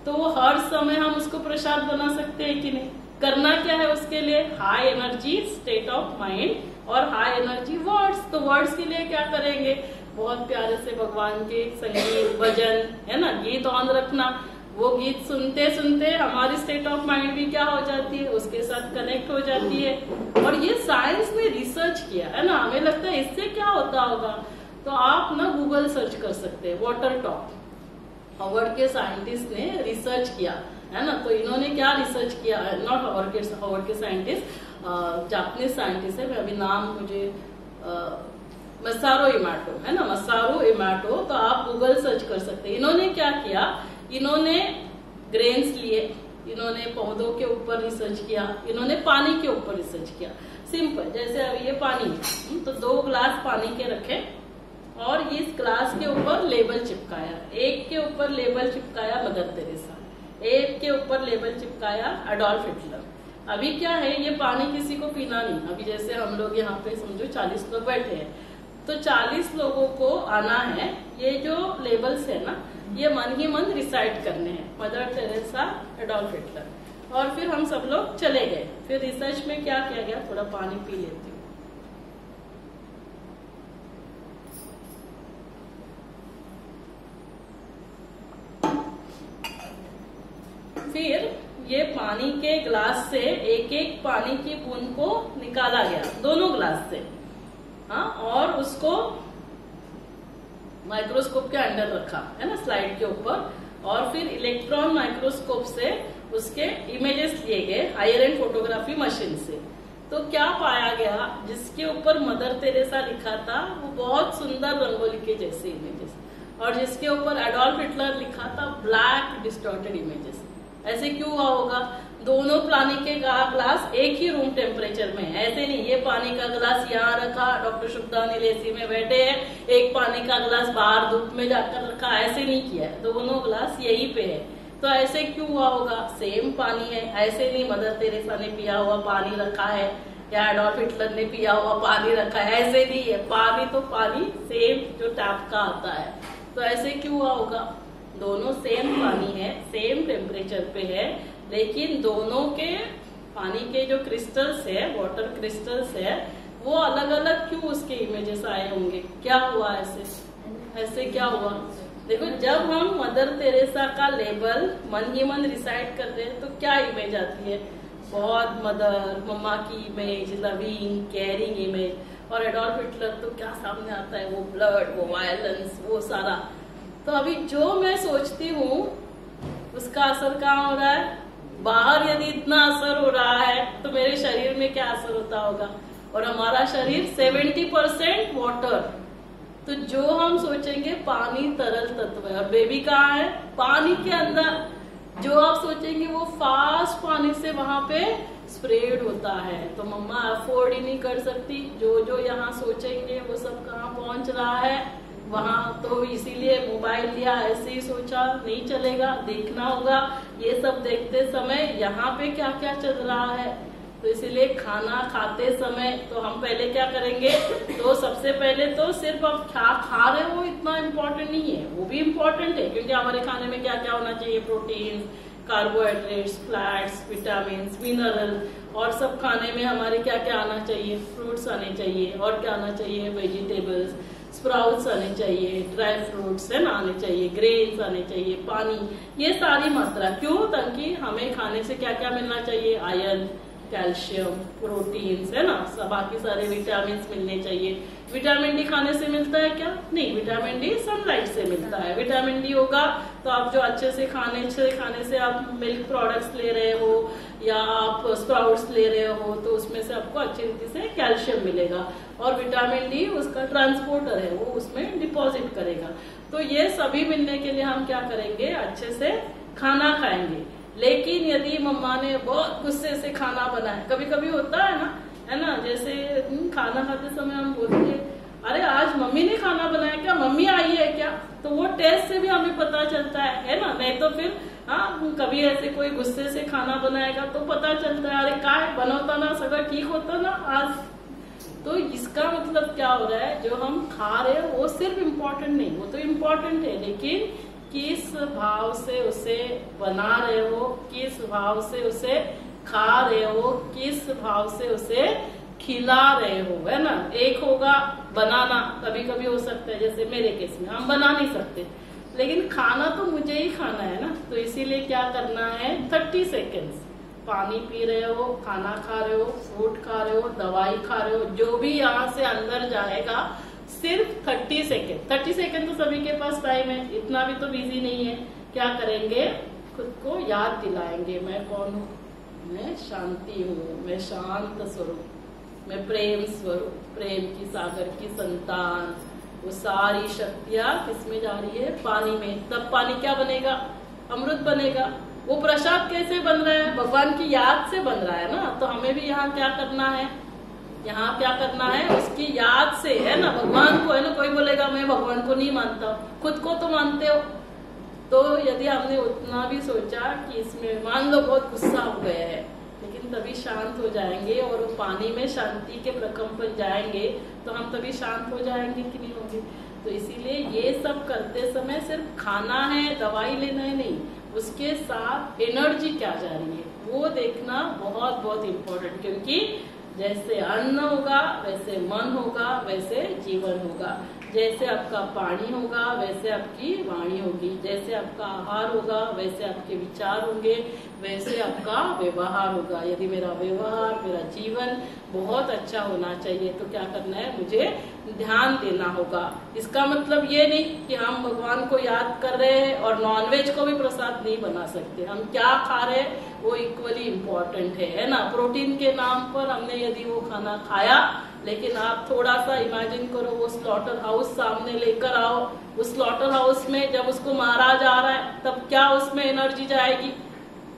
तो वो हर समय हम उसको प्रसाद बना सकते हैं कि नहीं। करना क्या है उसके लिए, high energy state of mind और हाई एनर्जी वर्ड्स। तो वर्ड्स के लिए क्या करेंगे, बहुत प्यारे से भगवान के संगीत, भजन, है ना, गीत ऑन रखना। वो गीत सुनते सुनते हमारी स्टेट ऑफ माइंड भी क्या हो जाती है, उसके साथ कनेक्ट हो जाती है। और ये साइंस ने रिसर्च किया है ना, हमें लगता है इससे क्या होता होगा, तो आप ना गूगल सर्च कर सकते हैं, वाटर टॉक, हार्वर्ड के साइंटिस्ट ने रिसर्च किया है ना। तो इन्होंने क्या रिसर्च किया, नॉट हार्वर्ड के साइंटिस्ट, जापानीज साइंटिस्ट है, मैं अभी नाम मुझे मसारो इमाटो है ना, मसारो इमाटो, तो आप गूगल सर्च कर सकते हैं। इन्होंने क्या किया, इन्होंने ग्रेन्स लिए, इन्होंने पौधों के ऊपर रिसर्च किया, इन्होंने पानी के ऊपर रिसर्च किया। सिंपल, जैसे अब ये पानी है तो 2 ग्लास पानी के रखे और इस ग्लास के ऊपर लेबल चिपकाया, एक के ऊपर लेबल चिपकाया मदर तेरेसा, एक के ऊपर लेबल चिपकाया एडोल्फ हिटलर। अभी क्या है, ये पानी किसी को पीना नहीं। अभी जैसे हम लोग यहाँ पे समझो 40 लोग बैठे हैं, तो 40 लोगों को आना है, ये जो लेबल्स है ना, ये मन ही मन रिसाइट करने हैं, मदर तेरेसा, एडोल्फ हिटलर, और फिर हम सब लोग चले गए। फिर रिसर्च में क्या किया गया, थोड़ा पानी पी लेती हूँ। फिर ये पानी के ग्लास से एक एक पानी की बूंद को निकाला गया, दोनों ग्लास से, हाँ, और उसको माइक्रोस्कोप के अंदर रखा है ना, स्लाइड के ऊपर, और फिर इलेक्ट्रॉन माइक्रोस्कोप से उसके इमेजेस लिए गए हायर एंड फोटोग्राफी मशीन से। तो क्या पाया गया, जिसके ऊपर मदर तेरेसा लिखा था वो बहुत सुंदर रंगोली के जैसे इमेजेस, और जिसके ऊपर एडोल्फ हिटलर लिखा था ब्लैक डिस्टॉर्टेड इमेजेस। ऐसे क्यों हुआ होगा, दोनों पानी के ग्लास एक ही रूम टेम्परेचर में है, ऐसे नहीं ये पानी का ग्लास यहाँ रखा, डॉक्टर शुभदानिल एसी में बैठे हैं, एक पानी का ग्लास बाहर धूप में जाकर रखा, ऐसे नहीं किया है, दोनों ग्लास यहीं पे है। तो ऐसे क्यों हुआ होगा, सेम पानी है, ऐसे नहीं मदर तेरेसा ने पिया हुआ पानी रखा है या एडोल्फ हिटलर ने पिया हुआ पानी रखा है, ऐसे नहीं है, पानी तो पानी सेम जो टैप का आता है। तो ऐसे क्यों हुआ होगा, दोनों सेम पानी है, सेम टेम्परेचर पे है, लेकिन दोनों के पानी के जो क्रिस्टल्स है, वाटर क्रिस्टल्स है, वो अलग अलग क्यों उसके इमेजेस आए होंगे, क्या हुआ ऐसे क्या हुआ। देखो, जब हम मदर तेरेसा का लेबल मन ही मन रिसाइट करते हैं तो क्या इमेज आती है, बहुत मदर, मम्मा की इमेज, लविंग केयरिंग इमेज, और एडोल्फ हिटलर तो क्या सामने आता है, वो ब्लड, वो वायलेंस, वो सारा। तो अभी जो मैं सोचती हूँ उसका असर कहाँ हो रहा है, बाहर यदि इतना असर हो रहा है तो मेरे शरीर में क्या असर होता होगा, और हमारा शरीर 70% वाटर, तो जो हम सोचेंगे पानी तरल तत्व है, और बेबी कहाँ है, पानी के अंदर, जो आप सोचेंगे वो फास्ट पानी से वहां पे स्प्रेड होता है। तो मम्मा अफोर्ड ही नहीं कर सकती, जो यहाँ सोचेंगे वो सब कहाँ पहुंच रहा है वहां। तो इसीलिए मोबाइल लिया, ऐसे ही सोचा नहीं चलेगा, देखना होगा, ये सब देखते समय यहाँ पे क्या क्या चल रहा है। तो इसीलिए खाना खाते समय तो हम पहले क्या करेंगे, तो सबसे पहले तो सिर्फ आप क्या खा रहे हो इतना इम्पोर्टेंट नहीं है, वो भी इम्पोर्टेंट है, क्योंकि हमारे खाने में क्या क्या होना चाहिए, protein, carbohydrates, flats, vitamin, mineral, और सब खाने में हमारे क्या क्या आना चाहिए, फ्रूट्स आने चाहिए, और क्या आना चाहिए, वेजिटेबल्स, स्प्राउट्स आने चाहिए, ड्राई फ्रूट्स है ना आने चाहिए, ग्रेन्स आने चाहिए, पानी, ये सारी मात्रा क्यों, ताकि हमें खाने से क्या क्या मिलना चाहिए, आयरन, कैल्शियम, प्रोटीन्स है ना, सब बाकी सारे विटामिन मिलने चाहिए। विटामिन डी खाने से मिलता है क्या, नहीं, विटामिन डी सनलाइट से मिलता है। विटामिन डी होगा तो आप जो अच्छे से खाने से आप मिल्क प्रोडक्ट्स ले रहे हो या आप स्प्राउट्स ले रहे हो, तो उसमें से आपको अच्छी रीति से कैल्शियम मिलेगा, और विटामिन डी उसका ट्रांसपोर्टर है, वो उसमें डिपॉजिट करेगा। तो ये सभी मिलने के लिए हम क्या करेंगे, अच्छे से खाना खाएंगे। लेकिन यदि मम्मा ने बहुत गुस्से से खाना बनाया, कभी कभी होता है ना, जैसे खाना खाते समय हम बोलते हैं, अरे आज मम्मी ने खाना बनाया क्या, मम्मी आई है क्या, तो वो टेस्ट से भी हमें पता चलता है ना, नहीं तो फिर हाँ, कभी ऐसे कोई गुस्से से खाना बनाएगा तो पता चलता है, अरे काय बनवता ना, सगळं ठीक होता ना आज। तो इसका मतलब क्या हो रहा है, जो हम खा रहे हैं वो सिर्फ इम्पोर्टेंट नहीं, वो तो इम्पोर्टेंट है, लेकिन किस भाव से उसे बना रहे हो, किस भाव से उसे खा रहे हो, किस भाव से उसे खिला रहे हो, है ना। एक होगा बनाना, कभी कभी हो सकता है, जैसे मेरे केस में हम बना नहीं सकते, लेकिन खाना तो मुझे ही खाना है ना, तो इसीलिए क्या करना है, 30 सेकेंड्स पानी पी रहे हो, खाना खा रहे हो, फ्रूट खा रहे हो, दवाई खा रहे हो, जो भी यहाँ से अंदर जाएगा, सिर्फ 30 सेकेंड। 30 सेकेंड तो सभी के पास टाइम है, इतना भी तो बिजी नहीं है। क्या करेंगे, खुद को याद दिलाएंगे मैं कौन हूँ, मैं शांति हूँ, मैं शांत स्वरूप, मैं प्रेम स्वरूप, प्रेम की सागर की संतान। वो सारी शक्तियाँ किसमें जा रही है? पानी में। तब पानी क्या बनेगा? अमृत बनेगा। वो प्रसाद कैसे बन रहा है? भगवान की याद से बन रहा है ना। तो हमें भी यहाँ क्या करना है? यहाँ क्या करना है? उसकी याद से, है ना, भगवान को, है ना। कोई बोलेगा मैं भगवान को नहीं मानता, खुद को तो मानते हो। तो यदि हमने उतना भी सोचा कि इसमें मान लो बहुत गुस्सा हो गया है, लेकिन तभी शांत हो जाएंगे और वो पानी में शांति के प्रकंपन जाएंगे, तो हम तभी शांत हो जाएंगे कि नहीं होंगे। तो इसीलिए ये सब करते समय सिर्फ खाना है, दवाई लेना है नहीं, उसके साथ एनर्जी क्या जा रही है वो देखना बहुत बहुत इम्पोर्टेंट। क्योंकि जैसे अन्न होगा वैसे मन होगा, वैसे जीवन होगा। जैसे आपका पानी होगा वैसे आपकी वाणी होगी। जैसे आपका आहार होगा वैसे आपके विचार होंगे, वैसे आपका व्यवहार होगा। यदि मेरा व्यवहार, मेरा जीवन बहुत अच्छा होना चाहिए तो क्या करना है? मुझे ध्यान देना होगा। इसका मतलब ये नहीं कि हम भगवान को याद कर रहे हैं और नॉनवेज को भी प्रसाद नहीं बना सकते। हम क्या खा रहे हैं वो इक्वली इम्पोर्टेंट है ना। प्रोटीन के नाम पर हमने यदि वो खाना खाया, लेकिन आप थोड़ा सा इमेजिन करो, वो स्लॉटर हाउस सामने लेकर आओ, उस स्लॉटर हाउस में जब उसको मारा जा रहा है तब क्या उसमें एनर्जी जाएगी?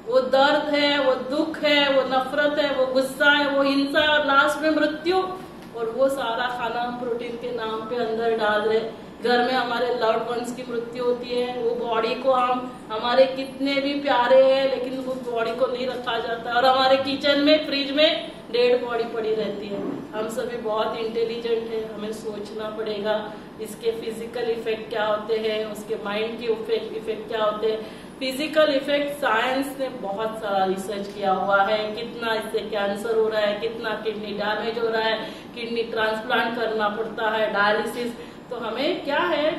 वो दर्द है, वो दुख है, वो नफरत है, वो गुस्सा है, वो हिंसा है और लास्ट में मृत्यु। और वो सारा खाना हम प्रोटीन के नाम पे अंदर डाल रहे। घर में हमारे लव्ड वंस की मृत्यु होती है, वो बॉडी को हम, हमारे कितने भी प्यारे हैं लेकिन वो बॉडी को नहीं रखा जाता, और हमारे किचन में, फ्रिज में डेड बॉडी पड़ी रहती है। हम सभी बहुत इंटेलिजेंट है, हमें सोचना पड़ेगा इसके फिजिकल इफेक्ट क्या होते हैं, उसके माइंड के इफेक्ट क्या होते हैं। फिजिकल इफेक्ट साइंस ने बहुत सारा रिसर्च किया हुआ है, कितना इससे कैंसर हो रहा है, कितना किडनी डैमेज हो रहा है, किडनी ट्रांसप्लांट करना पड़ता है, डायलिसिस। तो हमें क्या है,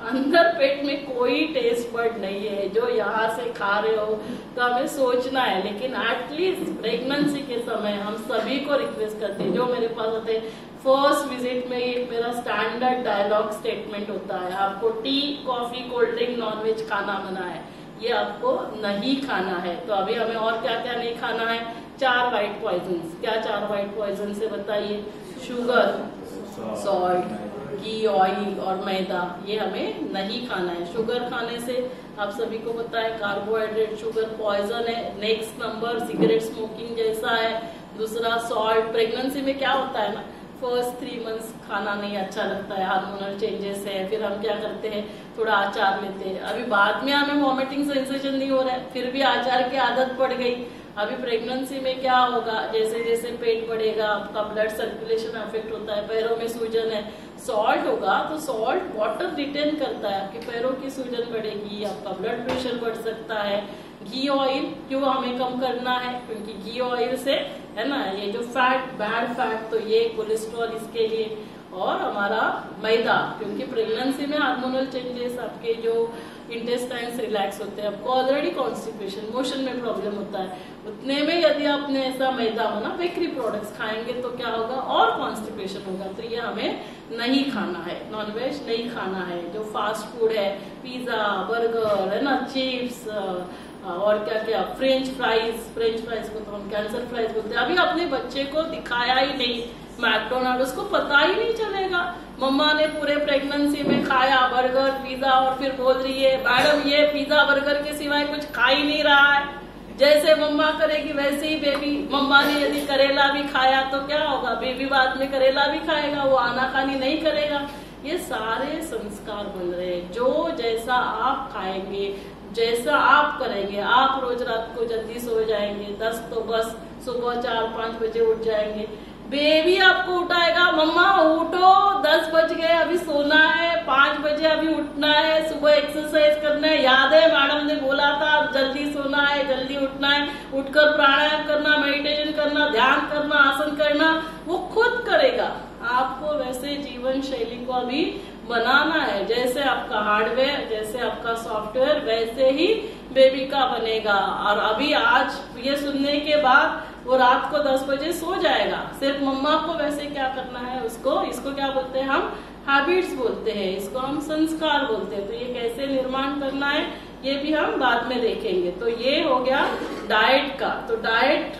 अंदर पेट में कोई टेस्ट बर्ड नहीं है जो यहाँ से खा रहे हो, तो हमें सोचना है। लेकिन एटलीस्ट प्रेगनेंसी के समय हम सभी को रिक्वेस्ट करते हैं, जो मेरे पास आते हैं, फर्स्ट विजिट में एक मेरा स्टैंडर्ड डायलॉग स्टेटमेंट होता है, आपको tea, coffee, cold drink, nonveg खाना मना है, ये आपको नहीं खाना है। तो अभी हमें और क्या क्या नहीं खाना है? 4 व्हाइट पॉइजन। क्या 4 व्हाइट पॉइजन से बताइए? शुगर, सॉल्ट, घी, ऑयल और मैदा, ये हमें नहीं खाना है। शुगर खाने से आप सभी को पता है कार्बोहाइड्रेट, शुगर पॉइजन है। नेक्स्ट नंबर सिगरेट स्मोकिंग जैसा है। दूसरा सॉल्ट। प्रेगनेंसी में क्या होता है ना, फर्स्ट 3 मंथ्स खाना नहीं अच्छा लगता है, हार्मोनल चेंजेस है, फिर हम क्या करते हैं, थोड़ा अचार लेते हैं। अभी बाद में हमें वॉमिटिंग सेंसेशन नहीं हो रहा है, फिर भी अचार की आदत पड़ गई। अभी प्रेगनेंसी में क्या होगा, जैसे जैसे पेट बढ़ेगा आपका ब्लड सर्कुलेशन अफेक्ट होता है, पैरों में सूजन है, सॉल्ट होगा तो सॉल्ट वाटर रिटेन करता है, आपके पैरों की सूजन बढ़ेगी, आपका ब्लड प्रेशर बढ़ सकता है। घी ऑयल क्यों हमें कम करना है? क्योंकि घी ऑयल से, है ना, ये जो फैट, बैड फैट, तो ये कोलेस्ट्रॉल इसके लिए। और हमारा मैदा, क्योंकि प्रेगनेंसी में हार्मोनल चेंजेस, आपके जो इंटेस्टाइन्स रिलैक्स होते हैं, आपको ऑलरेडी कॉन्स्टिपेशन, मोशन में प्रॉब्लम होता है, उतने में यदि आपने ऐसा मैदा हो ना, बेकरी प्रोडक्ट्स खाएंगे तो क्या होगा, और कॉन्स्टिपेशन होगा। तो ये हमें नहीं खाना है, नॉनवेज नहीं खाना है। जो फास्ट फूड है, पिज्जा, बर्गर, है ना, चिप्स और क्या क्या, फ्रेंच फ्राइज को तो हम कैंसर फ्राइज बोलते हैं। अभी अपने बच्चे को दिखाया ही नहीं मैकडोनाल्ड, उसको पता ही नहीं चलेगा। मम्मा ने पूरे प्रेगनेंसी में खाया बर्गर, पिज्जा, और फिर बोल रही है मैडम ये पिज्जा बर्गर के सिवाय कुछ खा ही नहीं रहा है। जैसे मम्मा करेगी वैसे ही बेबी। मम्मा ने यदि करेला भी खाया तो क्या होगा, बेबी बाद में करेला भी खाएगा, वो आनाकानी नहीं करेगा। ये सारे संस्कार बन रहे हैं। जो जैसा आप खाएंगे, जैसा आप करेंगे, आप रोज रात को जल्दी सो जाएंगे, 10 तो बस सुबह 4-5 बजे उठ जाएंगे, बेबी आपको उठाएगा, मम्मा उठो 10 बज गए, अभी सोना है, 5 बजे अभी उठना है, सुबह एक्सरसाइज करना है, याद है मैडम ने बोला था जल्दी सोना है, जल्दी उठना है, उठकर प्राणायाम करना, मेडिटेशन करना, ध्यान करना, आसन करना, वो खुद करेगा। आपको वैसे जीवन शैली को अभी बनाना है, जैसे आपका हार्डवेयर, जैसे आपका सॉफ्टवेयर, वैसे ही बेबी का बनेगा। और अभी आज ये सुनने के बाद वो रात को 10 बजे सो जाएगा। सिर्फ मम्मा को वैसे क्या करना है, इसको क्या बोलते हैं हम, हैबिट्स बोलते हैं, इसको हम संस्कार बोलते हैं। तो ये कैसे निर्माण करना है ये भी हम बाद में देखेंगे। तो ये हो गया डाइट का। तो डाइट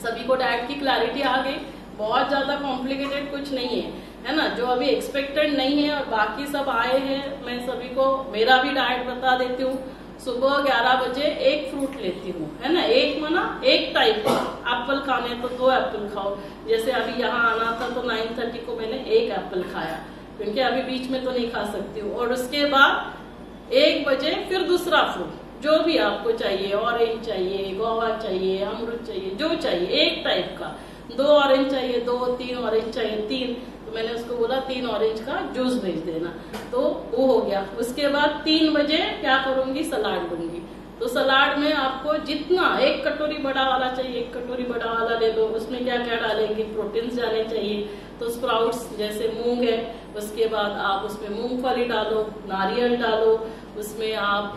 सभी को डाइट की क्लैरिटी आ गई। बहुत ज्यादा कॉम्प्लिकेटेड कुछ नहीं है ना। जो अभी एक्सपेक्टेड नहीं है और बाकी सब आए हैं, मैं सभी को मेरा भी डाइट बता देती हूँ। सुबह 11 बजे एक फ्रूट लेती हूँ, है ना, एक टाइप का। एप्पल खाने तो 2 एप्पल खाओ। जैसे अभी यहाँ आना था तो 9:30 को मैंने 1 एप्पल खाया, क्योंकि अभी बीच में तो नहीं खा सकती हूँ। और उसके बाद 1 बजे फिर दूसरा फ्रूट, जो भी आपको चाहिए, ऑरेंज चाहिए, गोवा चाहिए, अमरूद चाहिए, जो चाहिए एक टाइप का। 2 ऑरेंज चाहिए 2, 3 ऑरेंज चाहिए 3, तो मैंने उसको बोला 3 ऑरेंज का जूस भेज देना, तो वो हो गया। उसके बाद 3 बजे क्या करूंगी, सलाद लूंगी। तो सलाद में आपको जितना 1 कटोरी बड़ा वाला चाहिए, 1 कटोरी बड़ा वाला ले लो। उसमें क्या क्या डालेंगे, प्रोटीन्स जाने चाहिए। तो स्प्राउट्स जैसे मूंग है, उसके बाद आप उसमें मूंगफली डालो, नारियल डालो, उसमें आप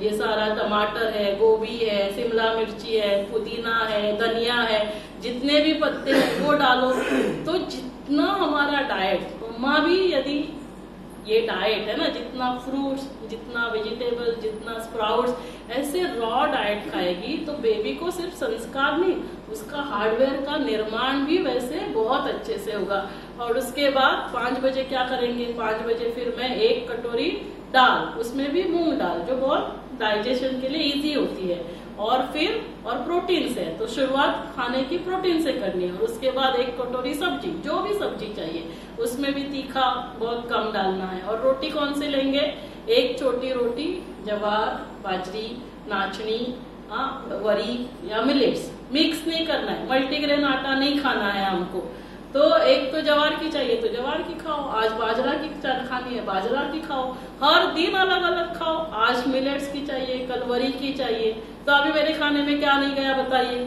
ये सारा टमाटर है, गोभी है, शिमला मिर्ची है, पुदीना है, धनिया है, जितने भी पत्ते हैं वो डालो। तो जितना हमारा डाइट, मम्मा भी यदि ये डाइट है ना, जितना फ्रूट्स, जितना वेजिटेबल, जितना स्प्राउट्स, ऐसे रॉ डाइट खाएगी तो बेबी को सिर्फ संस्कार नहीं, उसका हार्डवेयर का निर्माण भी वैसे बहुत अच्छे से होगा। और उसके बाद 5 बजे क्या करेंगे, 5 बजे फिर मैं 1 कटोरी दाल, उसमें भी मूंग दाल, जो बहुत डाइजेशन के लिए इजी होती है, और प्रोटीन से। तो शुरुआत खाने की प्रोटीन से करनी है। और उसके बाद 1 कटोरी सब्जी, जो भी सब्जी चाहिए, उसमें भी तीखा बहुत कम डालना है। और रोटी कौन से लेंगे, 1 छोटी रोटी जवार, बाजरी, नाचनी, वरी या मिलेट्स, मिक्स नहीं करना है। मल्टीग्रेन आटा नहीं खाना है हमको। तो 1 तो जवार की चाहिए तो जवार की खाओ, आज बाजरा की खानी है बाजरा की खाओ, हर दिन अलग अलग खाओ। आज मिलेट्स की चाहिए, कल वरी की चाहिए। तो अभी मेरे खाने में क्या नहीं गया बताइए,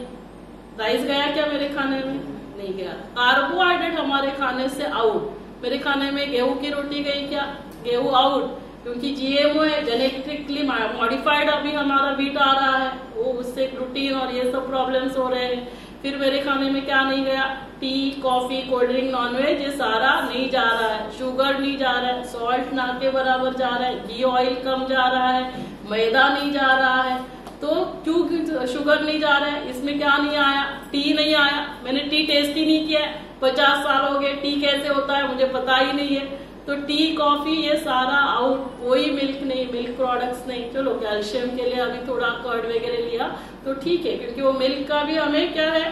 राइस गया क्या मेरे खाने में, नहीं गया। कार्बोहाइड्रेट हमारे खाने से आउट। मेरे खाने में गेहूं की रोटी गई क्या, गेहूं आउट, क्योंकि जीएमओ है, जेनेटिकली मॉडिफाइड अभी हमारा व्हीट आ रहा है, वो उससे ग्लूटीन और ये सब प्रॉब्लम्स हो रहे हैं। फिर मेरे खाने में क्या नहीं गया, tea, coffee, cold drink, nonveg, ये सारा नहीं जा रहा है। शुगर नहीं जा रहा है, सॉल्ट ना के बराबर जा रहा है, घी ऑयल कम जा रहा है, मैदा नहीं जा रहा है। तो क्यों शुगर नहीं जा रहा है, इसमें क्या नहीं आया, टी नहीं आया। मैंने टी टेस्ट ही नहीं किया, 50 साल हो गए, टी कैसे होता है मुझे पता ही नहीं है। तो टी, कॉफी, ये सारा आउट। कोई मिल्क नहीं, मिल्क प्रोडक्ट्स नहीं। चलो कैल्शियम के लिए अभी थोड़ा कर्ड वगैरह लिया तो ठीक है, क्योंकि वो मिल्क का भी हमें क्या है,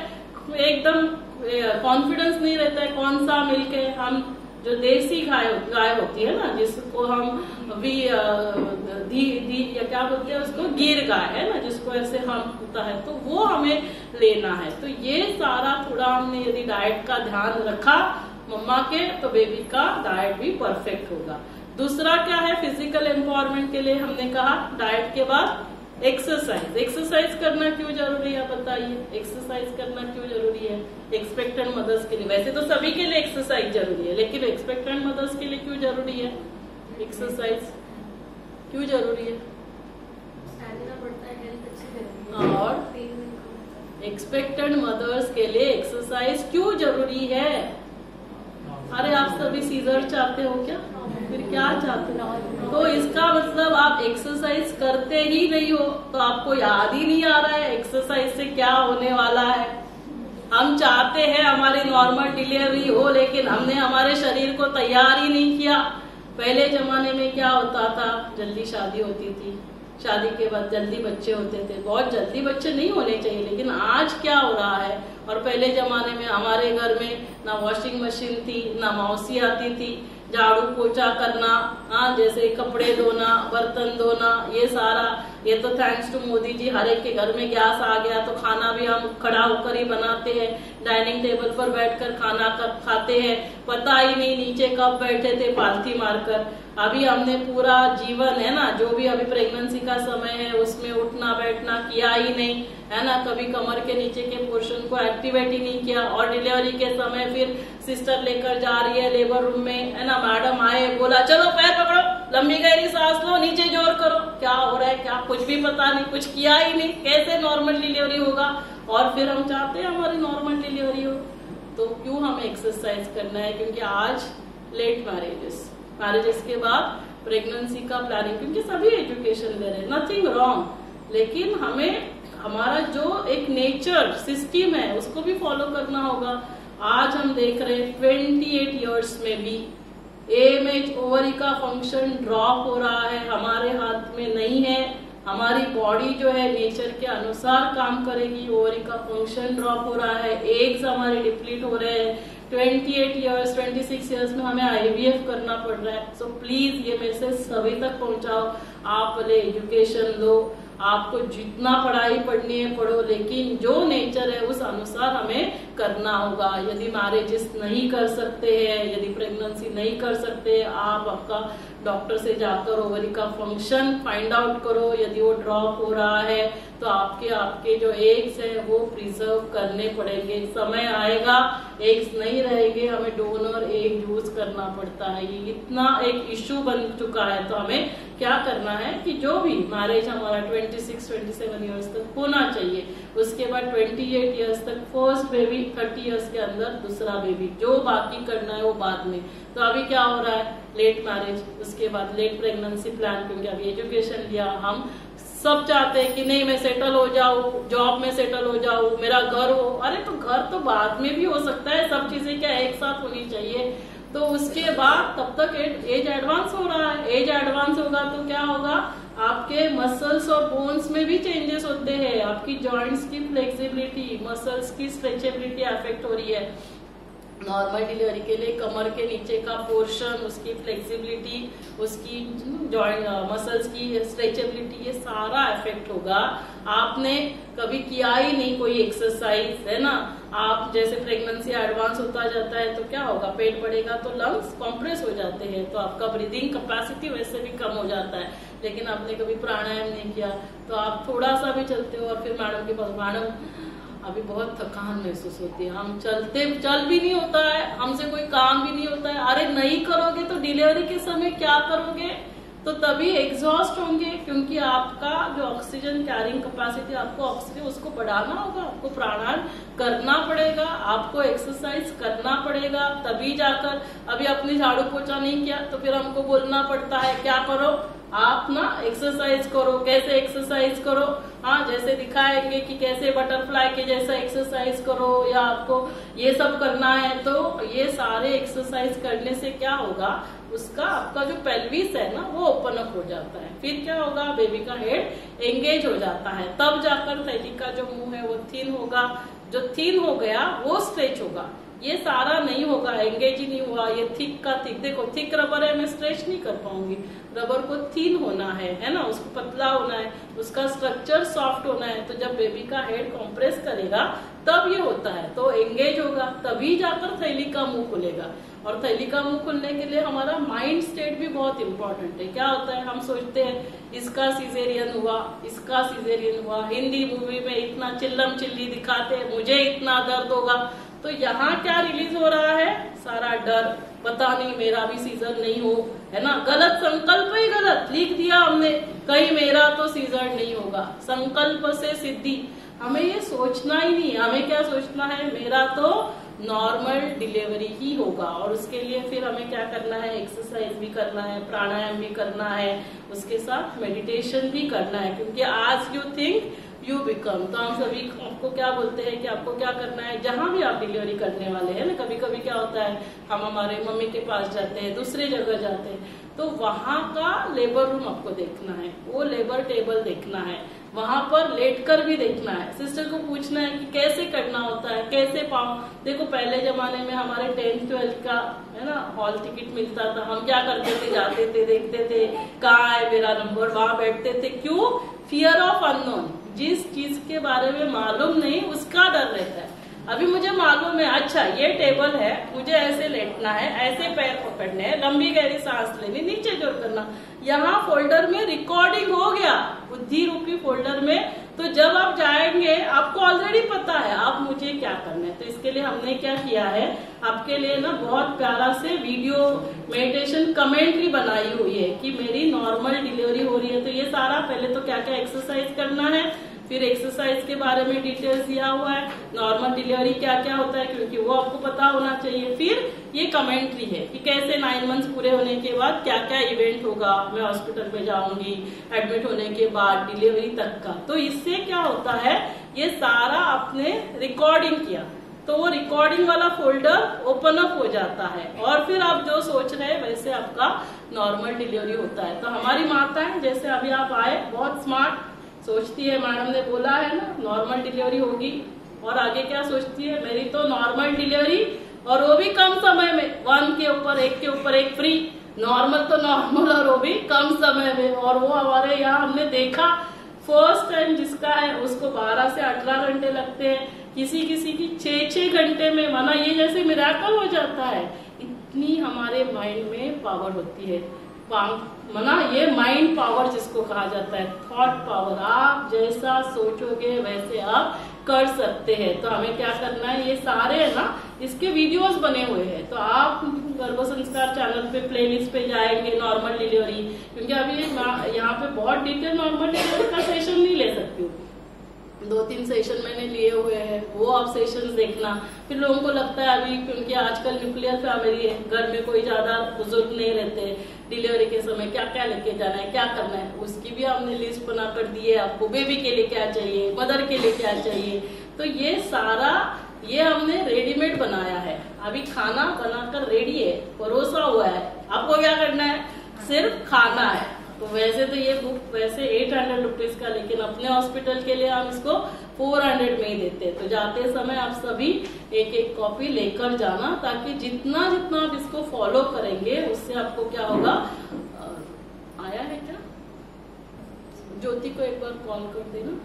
एकदम कॉन्फिडेंस नहीं रहता है कौन सा मिल्क है। हम जो देसी गाय होती है ना, जिसको हम भी या क्या बोलते हैं उसको, गिर गाय है ना, जिसको ऐसे हम होता है, तो वो हमें लेना है। तो ये सारा थोड़ा हमने यदि डाइट का ध्यान रखा मम्मा के, तो बेबी का डाइट भी परफेक्ट होगा। दूसरा क्या है, फिजिकल एम्पावरमेंट के लिए हमने कहा डाइट के बाद एक्सरसाइज। एक्सरसाइज करना क्यों जरूरी है बताइए, एक्सरसाइज करना क्यों जरूरी है एक्सपेक्टेंट मदर्स के लिए। वैसे तो सभी के लिए एक्सरसाइज जरूरी है, लेकिन एक्सपेक्टेंट मदर्स के लिए क्यों जरूरी है एक्सरसाइज, क्यों जरूरी है? स्टैमिना बढ़ता है, हेल्थ अच्छी रहती है। और एक्सपेक्टेंट मदर्स के लिए एक्सरसाइज क्यों जरूरी है? अरे आप सभी सीजर चाहते हो क्या, फिर क्या चाहते हो? तो इसका मतलब आप एक्सरसाइज करते ही नहीं हो, तो आपको याद ही नहीं आ रहा है एक्सरसाइज से क्या होने वाला है। हम चाहते हैं हमारी नॉर्मल डिलीवरी हो, लेकिन हमने हमारे शरीर को तैयार ही नहीं किया। पहले जमाने में क्या होता था, जल्दी शादी होती थी, शादी के बाद जल्दी बच्चे होते थे। बहुत जल्दी बच्चे नहीं होने चाहिए, लेकिन आज क्या हो रहा है। और पहले जमाने में हमारे घर में ना वॉशिंग मशीन थी, ना मौसी आती थी, झाड़ू पोछा करना, हाँ, जैसे कपड़े धोना, बर्तन धोना, ये सारा, ये तो थैंक्स टू मोदी जी हर एक के घर में गैस आ गया, तो खाना भी हम खड़ा होकर ही बनाते हैं, डाइनिंग टेबल पर बैठकर खाना खाते हैं। पता ही नहीं नीचे कब बैठे थे पालथी मारकर। अभी हमने पूरा जीवन है ना, जो भी अभी प्रेगनेंसी का समय है उसमें उठना बैठना किया ही नहीं, है ना, कभी कमर के नीचे के पोर्शन को एक्टिवेट ही नहीं किया। और डिलीवरी के समय फिर सिस्टर लेकर जा रही है लेबर रूम में, है ना, मैडम आए, बोला चलो पैर पकड़ो, लंबी गहरी सांस लो, नीचे जोर करो। क्या हो रहा है, क्या, कुछ भी पता नहीं, कुछ किया ही नहीं, कैसे नॉर्मल डिलीवरी होगा। और फिर हम चाहते हैं हमारी नॉर्मल डिलीवरी हो। तो क्यों हमें एक्सरसाइज करना है, क्योंकि आज लेट मैरिजेस के बाद प्रेगनेंसी का प्लानिंग, क्योंकि सभी एजुकेशन ले रहे हैं, नथिंग रॉन्ग, लेकिन हमें हमारा जो एक नेचर सिस्टम है उसको भी फॉलो करना होगा। आज हम देख रहे हैं 28 इयर्स में भी AMH ओवरी का फंक्शन ड्रॉप हो रहा है, हमारे हाथ में नहीं है। हमारी बॉडी जो है नेचर के अनुसार काम करेगी, ओवरी का फंक्शन ड्रॉप हो रहा है, एग्स हमारे डिप्लीट हो रहे हैं। 28 इयर्स 26 इयर्स में हमें IVF करना पड़ रहा है। सो प्लीज ये मैसेज सभी तक पहुंचाओ। आप भले एजुकेशन लो, आपको जितना पढ़ाई पढ़नी है पढ़ो, लेकिन जो नेचर है उस अनुसार हमें करना होगा। यदि मैरिजेस नहीं कर सकते हैं, यदि प्रेगनेंसी नहीं कर सकते, आप आपका डॉक्टर से जाकर ओवरी का फंक्शन फाइंड आउट करो। यदि वो ड्रॉप हो रहा है तो आपके जो एग्स है वो प्रिजर्व करने पड़ेंगे। समय आएगा एग्स नहीं रहेंगे, हमें डोनर एग यूज करना पड़ता है। ये इतना एक इश्यू बन चुका है। तो हमें क्या करना है कि जो भी मैरिज हमारा 26-27 इयर्स तक होना चाहिए, उसके बाद 28 इयर्स तक फर्स्ट बेबी, 30 इयर्स के अंदर दूसरा बेबी, जो बाकी करना है वो बाद में। तो अभी क्या हो रहा है, लेट मैरिज, उसके बाद लेट प्रेगनेंसी प्लान, क्योंकि अभी एजुकेशन लिया, हम सब चाहते हैं कि नहीं मैं सेटल हो जाऊं, जॉब में सेटल हो जाऊं, मेरा घर हो। अरे तो घर तो बाद में भी हो सकता है, सब चीजें क्या एक साथ होनी चाहिए। तो उसके बाद तब तक एज एडवांस हो रहा है। एज एडवांस होगा तो क्या होगा, आपके मसल्स और बोन्स में भी चेंजेस होते हैं, आपकी जॉइंट्स की फ्लेक्सिबिलिटी, मसल्स की स्ट्रेचेबिलिटी अफेक्ट हो रही है। नॉर्मल डिलीवरी के लिए कमर के नीचे का पोर्शन, उसकी फ्लेक्सिबिलिटी, उसकी जॉइंट मसल्स की स्ट्रेचेबिलिटी, ये सारा इफेक्ट होगा। आपने कभी किया ही नहीं कोई एक्सरसाइज, है ना। आप जैसे प्रेगनेंसी एडवांस होता जाता है तो क्या होगा, पेट बढ़ेगा तो लंग्स कॉम्प्रेस हो जाते हैं, तो आपका ब्रीदिंग कैपेसिटी वैसे भी कम हो जाता है। लेकिन आपने कभी प्राणायाम नहीं किया तो आप थोड़ा सा भी चलते हो और फिर मैडम के पास, मैडम अभी बहुत थकान महसूस होती है, हम चल भी नहीं होता है, हमसे कोई काम भी नहीं होता है। अरे नहीं करोगे तो डिलीवरी के समय क्या करोगे, तो तभी एग्जॉस्ट होंगे, क्योंकि आपका जो ऑक्सीजन कैरिंग कैपेसिटी, आपको ऑक्सीजन उसको बढ़ाना होगा, आपको प्राणायाम करना पड़ेगा, आपको एक्सरसाइज करना पड़ेगा, तभी जाकर। अभी आपने झाड़ू पोछा नहीं किया तो फिर हमको बोलना पड़ता है क्या करो, आप ना एक्सरसाइज करो। कैसे एक्सरसाइज करो, हाँ जैसे दिखाएंगे कि कैसे बटरफ्लाई के जैसा एक्सरसाइज करो, या आपको ये सब करना है। तो ये सारे एक्सरसाइज करने से क्या होगा, उसका आपका जो पेल्विस है ना वो ओपन अप हो जाता है। फिर क्या होगा, बेबी का हेड एंगेज हो जाता है, तब जाकर थैली का जो मुंह है वो थिन होगा, जो थिन हो गया वो स्ट्रेच होगा। ये सारा नहीं होगा, एंगेज ही नहीं हुआ, ये थिक का थिक, देखो थिक रबर है, मैं स्ट्रेच नहीं कर पाऊंगी, रबर को थिन होना है ना, उसको पतला होना है, उसका स्ट्रक्चर सॉफ्ट होना है। तो जब बेबी का हेड कॉम्प्रेस करेगा तब ये होता है, तो एंगेज होगा, तभी जाकर थैली का मुंह खुलेगा। और थैली का मुंह खुलने के लिए हमारा माइंड स्टेट भी बहुत इंपॉर्टेंट है। क्या होता है, हम सोचते हैं इसका सीजेरियन हुआ, इसका सीजेरियन हुआ, हिंदी मूवी में इतना चिल्लम चिल्ली दिखाते हैं, मुझे इतना दर्द होगा। तो यहाँ क्या रिलीज हो रहा है, सारा डर, पता नहीं मेरा भी सीजर नहीं हो, है ना। गलत संकल्प ही गलत लिख दिया हमने, कहीं मेरा तो सीजर नहीं होगा। संकल्प से सिद्धि, हमें ये सोचना ही नहीं, हमें क्या सोचना है, मेरा तो नॉर्मल डिलीवरी ही होगा। और उसके लिए फिर हमें क्या करना है, एक्सरसाइज भी करना है, प्राणायाम भी करना है, उसके साथ मेडिटेशन भी करना है, क्योंकि आज यू थिंक यू बिकम। तो हम सभी आपको क्या बोलते हैं कि आपको क्या करना है, जहां भी आप डिलीवरी करने वाले हैं ना, कभी कभी क्या होता है, हम हमारे मम्मी के पास जाते हैं, दूसरे जगह जाते हैं, तो वहां का लेबर रूम आपको देखना है, वो लेबर टेबल देखना है, वहां पर लेटकर भी देखना है, सिस्टर को पूछना है कि कैसे करना होता है, कैसे पाऊं। देखो पहले जमाने में हमारे 10th-12th का है ना हॉल टिकट मिलता था, हम क्या करते थे, जाते थे, देखते थे कहाँ है मेरा नंबर, वहां बैठते थे। क्यों, फियर ऑफ अननोन, जिस चीज के बारे में मालूम नहीं उसका डर रहता है। अभी मुझे मालूम है, अच्छा ये टेबल है, मुझे ऐसे लेटना है, ऐसे पैर पकड़ने हैं, लंबी गहरी सांस लेनी, नीचे जोर करना, यहाँ फोल्डर में रिकॉर्डिंग हो गया, बुद्धि रूपी फोल्डर में। तो जब आप जाएंगे आपको ऑलरेडी पता है आप मुझे क्या करना है। तो इसके लिए हमने क्या किया है, आपके लिए ना बहुत प्यारा से वीडियो मेडिटेशन कमेंट्री बनाई हुई है कि मेरी नॉर्मल डिलीवरी हो रही है। तो ये सारा पहले तो क्या क्या एक्सरसाइज करना है, फिर एक्सरसाइज के बारे में डिटेल्स दिया हुआ है, नॉर्मल डिलीवरी क्या क्या होता है क्योंकि वो आपको पता होना चाहिए। फिर ये कमेंट्री है कि कैसे 9 मंथ्स पूरे होने के बाद क्या क्या इवेंट होगा, मैं हॉस्पिटल में जाऊंगी एडमिट होने के बाद डिलीवरी तक का। तो इससे क्या होता है, ये सारा आपने रिकॉर्डिंग किया तो वो रिकॉर्डिंग वाला फोल्डर ओपन अप हो जाता है और फिर आप जो सोच रहे हैं वैसे आपका नॉर्मल डिलीवरी होता है। तो हमारी माताएं जैसे अभी आप आए बहुत स्मार्ट सोचती है, मैडम ने बोला है ना नॉर्मल डिलीवरी होगी, और आगे क्या सोचती है, मेरी तो नॉर्मल डिलीवरी और वो भी कम समय में, 1 के ऊपर एक फ्री, नॉर्मल तो नॉर्मल और वो भी कम समय में। और वो हमारे यहाँ हमने देखा फर्स्ट टाइम जिसका है उसको 12 से 18 घंटे लगते हैं, किसी किसी की 6-6 घंटे में, माना ये जैसे मिराकल हो जाता है। इतनी हमारे माइंड में पावर होती है, माना ये माइंड पावर जिसको कहा जाता है, थॉट पावर। आप जैसा सोचोगे वैसे आप कर सकते हैं। तो हमें क्या करना है, ये सारे है ना इसके वीडियोस बने हुए हैं, तो आप गर्भ संस्कार चैनल पे प्लेलिस्ट पे जाएंगे नॉर्मल डिलीवरी, क्योंकि अभी यहाँ पे बहुत डिटेल नॉर्मल डिलीवरी का सेशन नहीं ले सकती हूँ, 2-3 सेशन मैंने लिए हुए हैं, वो आप सेशन देखना। फिर लोगों को लगता है अभी क्योंकि आजकल न्यूक्लियर फैमिली है, घर में कोई ज्यादा बुजुर्ग नहीं रहते, डिलीवरी के समय क्या क्या लेके जाना है, क्या करना है, उसकी भी हमने लिस्ट बना कर दी है आपको। बेबी के लिए क्या चाहिए, मदर के लिए क्या चाहिए, तो ये सारा ये हमने रेडीमेड बनाया है। अभी खाना बनाकर रेडी है, परोसा हुआ है, आपको क्या करना है, सिर्फ खाना है। तो वैसे तो ये बुक वैसे 800 रुपीज का, लेकिन अपने हॉस्पिटल के लिए हम इसको 400 में ही देते हैं। तो जाते समय आप सभी एक कॉपी लेकर जाना, ताकि जितना जितना आप इसको फॉलो करेंगे उससे आपको क्या होगा। आया है क्या, ज्योति को एक बार कॉल कर देना।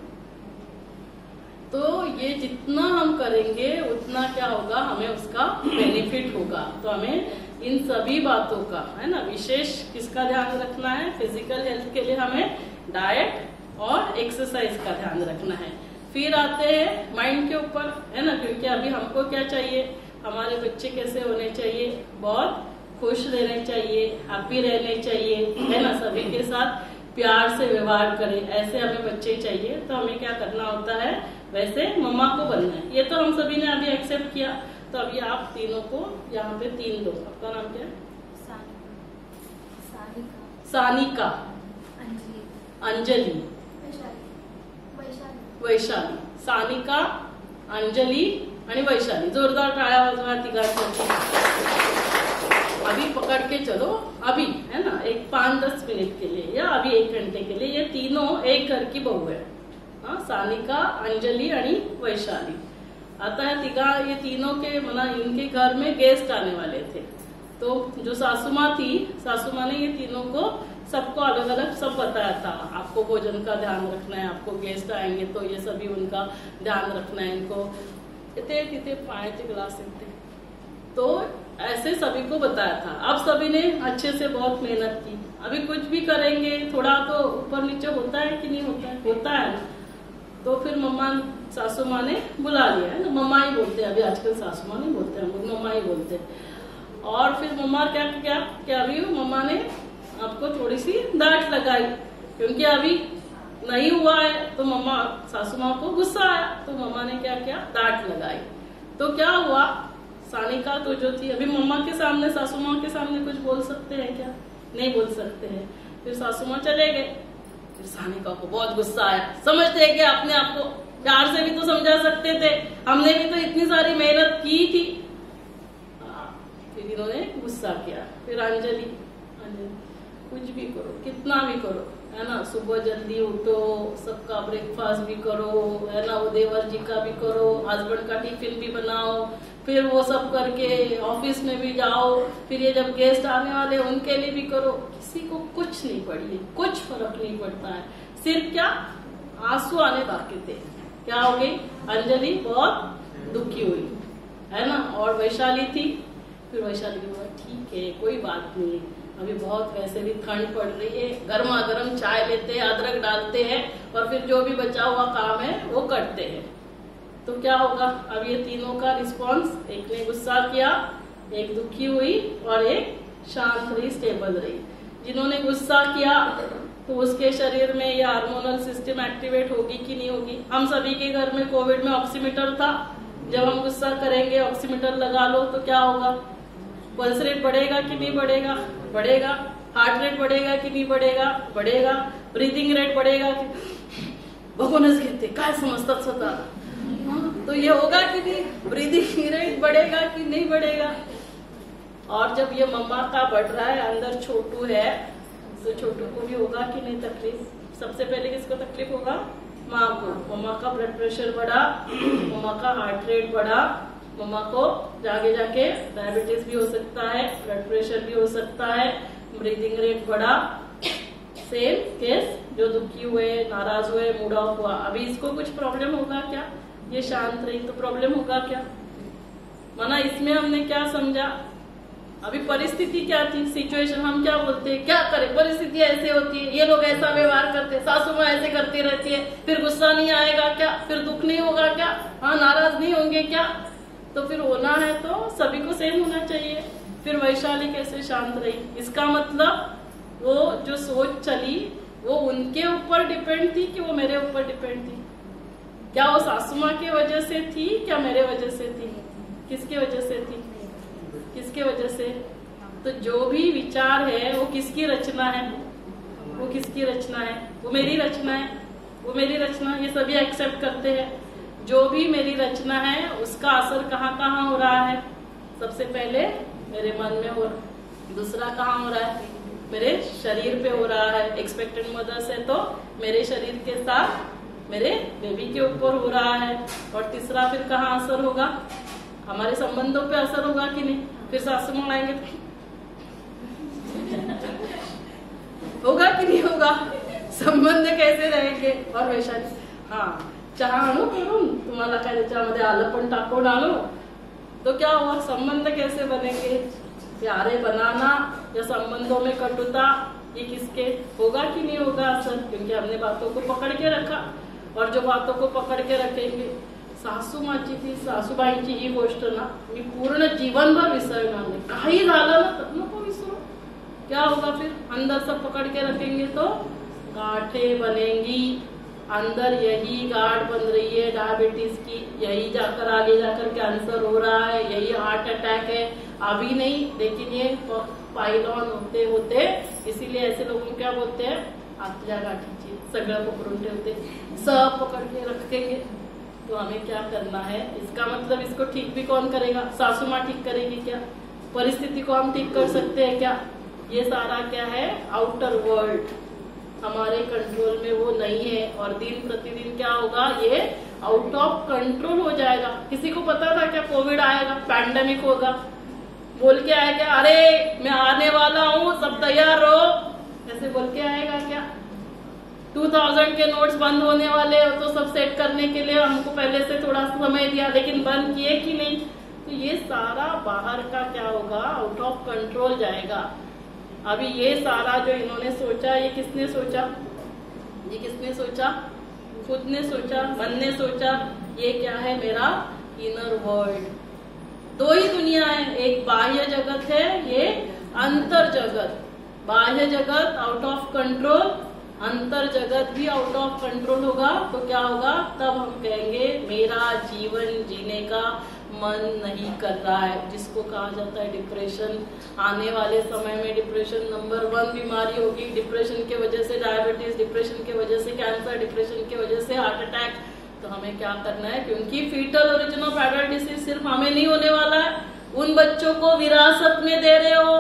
तो ये जितना हम करेंगे उतना क्या होगा, हमें उसका बेनिफिट होगा। तो हमें इन सभी बातों का है ना विशेष किसका ध्यान रखना है, फिजिकल हेल्थ के लिए हमें डाइट और एक्सरसाइज का ध्यान रखना है। फिर आते हैं माइंड के ऊपर, है ना, क्योंकि अभी हमको क्या चाहिए, हमारे बच्चे कैसे होने चाहिए, बहुत खुश रहने चाहिए, हैप्पी रहने चाहिए, है ना, सभी के साथ प्यार से व्यवहार करें, ऐसे हमें बच्चे चाहिए। तो हमें क्या करना होता है, वैसे मम्मा को बनना है। ये तो हम सभी ने अभी एक्सेप्ट किया। तो अभी आप तीनों को यहाँ पे 3 दो। आपका नाम क्या है? सानिका, अंजलि, वैशाली। सानिका, अंजलि आणि वैशाली। जोरदार टाळ्या वाजवा तिघांसाठी। अभी पकड़ के चलो, अभी है ना, एक 5-10 मिनट के लिए या अभी 1 घंटे के लिए। ये तीनों एक घर की बहू है, हाँ, सानिका, अंजलि आणि वैशाली। आता है ये तीनों के मना इनके घर में गेस्ट आने वाले थे। तो जो सासू माँ थी, सासू माँ ने ये तीनों को सबको अलग अलग सब बताया था, आपको भोजन का ध्यान रखना है, आपको गेस्ट आएंगे तो ये सभी उनका ध्यान रखना है। इनको तिथे पाण्याचे ग्लास थे, तो ऐसे सभी को बताया था। अब सभी ने अच्छे से बहुत मेहनत की। अभी कुछ भी करेंगे थोड़ा तो ऊपर नीचे होता है कि नहीं होता है, होता है ना। तो फिर मम्मा सासू माँ ने बुला लिया है ना, मम्मा ही बोलते हैं अभी, आजकल सासू माँ नहीं बोलते हैं, हम लोग मम्मा ही बोलते हैं। और फिर मम्मा क्या अभी मम्मा ने आपको थोड़ी सी डांट लगाई, क्योंकि अभी नहीं हुआ है। तो मम्मा सासू माँ को गुस्सा आया, तो मम्मा ने क्या किया, डांट लगाई। तो क्या हुआ, सानिका तो जो थी, अभी मम्मा के सामने सासू माँ के सामने कुछ बोल सकते हैं क्या, नहीं बोल सकते हैं। फिर सासू माँ चले गए। फिर सानिका को बहुत गुस्सा आया, समझते हैं कि अपने आप को प्यार से भी तो समझा सकते थे, हमने भी तो इतनी सारी मेहनत की थी। फिर इन्होंने गुस्सा किया। फिर अंजलि कुछ भी करो, कितना भी करो, है ना, सुबह जल्दी उठो, सबका ब्रेकफास्ट भी करो, है ना, देवर जी का भी करो, हस्बैंड का टिफिन भी बनाओ, फिर वो सब करके ऑफिस में भी जाओ, फिर ये जब गेस्ट आने वाले उनके लिए भी करो। किसी को कुछ नहीं पड़ी, कुछ फर्क नहीं पड़ता है, सिर्फ क्या आंसू आने बाकी थे। क्या हो गई, अंजलि बहुत दुखी हुई, है ना, और वैशाली थी। फिर वैशाली ने बोला ठीक है कोई बात नहीं, अभी बहुत वैसे भी ठंड पड़ रही है, गर्मा गर्म चाय लेते हैं, अदरक डालते हैं, और फिर जो भी बचा हुआ काम है वो करते हैं। तो क्या होगा, अब ये तीनों का रिस्पॉन्स, एक ने गुस्सा किया, एक दुखी हुई और एक शांत रही, स्टेबल रही। जिन्होंने गुस्सा किया तो उसके शरीर में ये हार्मोनल सिस्टम एक्टिवेट होगी कि नहीं होगी। हम सभी के घर में कोविड में ऑक्सीमीटर था, जब हम गुस्सा करेंगे ऑक्सीमीटर लगा लो तो क्या होगा, पल्स रेट बढ़ेगा कि नहीं बढ़ेगा, बढ़ेगा। हार्ट रेट बढ़ेगा कि नहीं बढ़ेगा, बढ़ेगा। ब्रीदिंग रेट बढ़ेगा कि, भगवानच घेते काय समजतात स्वतः, तो ये होगा कि नहीं, ब्रीदिंग रेट बढ़ेगा कि नहीं बढ़ेगा। और जब ये मम्मा का बढ़ रहा है, अंदर छोटू है, तो छोटू को भी होगा कि नहीं तकलीफ। सबसे पहले किसको तकलीफ होगा, माँ को। मम्मा का ब्लड प्रेशर बढ़ा, मम्मा का हार्ट रेट बढ़ा, मम्मा को जाके जाके डायबिटीज भी हो सकता है, ब्लड प्रेशर भी हो सकता है, ब्रीदिंग रेट बढ़ा। सेम केस जो दुखी हुए, नाराज हुए, मूड ऑफ हुआ, अभी इसको कुछ प्रॉब्लम होगा क्या, ये शांत रही तो प्रॉब्लम होगा क्या। माना इसमें हमने क्या समझा, अभी परिस्थिति क्या थी, सिचुएशन, हम क्या बोलते हैं, क्या करें, परिस्थिति ऐसे होती है, ये लोग ऐसा व्यवहार करते हैं, सासू माँ ऐसे करती रहती है, फिर गुस्सा नहीं आएगा क्या, फिर दुख नहीं होगा क्या, हाँ नाराज नहीं होंगे क्या। तो फिर होना है तो सभी को सेम होना चाहिए। फिर वैशाली कैसे शांत रही, इसका मतलब वो जो सोच चली वो उनके ऊपर डिपेंड थी कि वो मेरे ऊपर डिपेंड थी। क्या वो सासू माँ की वजह से थी, क्या मेरे वजह से थी, किसके वजह से थी, किसके वजह से। तो जो भी विचार है वो किसकी रचना है, वो किसकी रचना है, वो मेरी रचना है, वो मेरी रचना, ये सभी एक्सेप्ट करते हैं। जो भी मेरी रचना है उसका असर कहाँ कहाँ हो रहा है, सबसे पहले मेरे मन में हो रहा है, दूसरा कहाँ हो रहा है, मेरे शरीर पे हो रहा है। एक्सपेक्टेड मदर्स है तो मेरे शरीर के साथ मेरे बेबी के ऊपर हो रहा है। और तीसरा फिर कहाँ असर होगा, हमारे संबंधों पे असर होगा कि नहीं। फिर सासू माँ आएंगे तो होगा कि नहीं होगा, संबंध कैसे रहेंगे। और वैशाली, हाँ चहा आणू करून तुम्हाला काय त्याच्यामध्ये आलं पण टाकून आणू, तो क्या हुआ, संबंध कैसे बनेंगे, प्यारे बनाना या संबंधों में कटुता, ये किसके होगा कि नहीं होगा असर, क्योंकि हमने बातों को पकड़ के रखा। और जो बातों को पकड़ के रखेंगे, सासूमाची ती सासूबाईंची ही गोष्ट ना मी पूर्ण जीवनभर विसरणार नाही, काही झालं ना तर नको विसरू। क्या होगा फिर, अंदर सब पकड़ के रखेंगे तो गांठें बनेंगी, अंदर यही गांठ बन रही है डायबिटीज की, यही जाकर आगे जाकर कैंसर हो रहा है, यही हार्ट अटैक है, अभी नहीं लेकिन ये पायलॉन होते होते, इसीलिए ऐसे लोगों को क्या बोलते हैं, आतल्या गाठीची सगळं पकडून ठेवते, सब पकड़ के रखेंगे। तो हमें क्या करना है, इसका मतलब इसको ठीक भी कौन करेगा, सासू माँ ठीक करेगी क्या, परिस्थिति को हम ठीक कर सकते हैं क्या। ये सारा क्या है, आउटर वर्ल्ड, हमारे कंट्रोल में वो नहीं है। और दिन प्रतिदिन क्या होगा, ये आउट ऑफ कंट्रोल हो जाएगा। किसी को पता था क्या कोविड आएगा, पैंडेमिक होगा, बोल के आएगा अरे मैं आने वाला हूँ सब तैयार रहो, ऐसे बोल के आएगा क्या। 2000 के नोट्स बंद होने वाले हो तो सब सेट करने के लिए हमको पहले से थोड़ा समय दिया, लेकिन बंद किए कि नहीं। तो ये सारा बाहर का क्या होगा, आउट ऑफ कंट्रोल जाएगा। अभी ये सारा जो इन्होंने सोचा, ये किसने सोचा, ये किसने सोचा, खुद ने सोचा, मन ने सोचा। ये क्या है, मेरा इनर वर्ल्ड। दो ही दुनिया है, एक बाह्य जगत है, ये अंतर जगत। बाह्य जगत आउट ऑफ कंट्रोल, अंतर जगत भी आउट ऑफ कंट्रोल होगा तो क्या होगा, तब हम कहेंगे मेरा जीवन जीने का मन नहीं कर रहा है, जिसको कहा जाता है डिप्रेशन। आने वाले समय में डिप्रेशन नंबर 1 बीमारी होगी। डिप्रेशन के वजह से डायबिटीज, डिप्रेशन के वजह से कैंसर, डिप्रेशन के वजह से हार्ट अटैक। तो हमें क्या करना है, क्योंकि foetal origin of adult disease सिर्फ हमें नहीं होने वाला है, उन बच्चों को विरासत में दे रहे हो,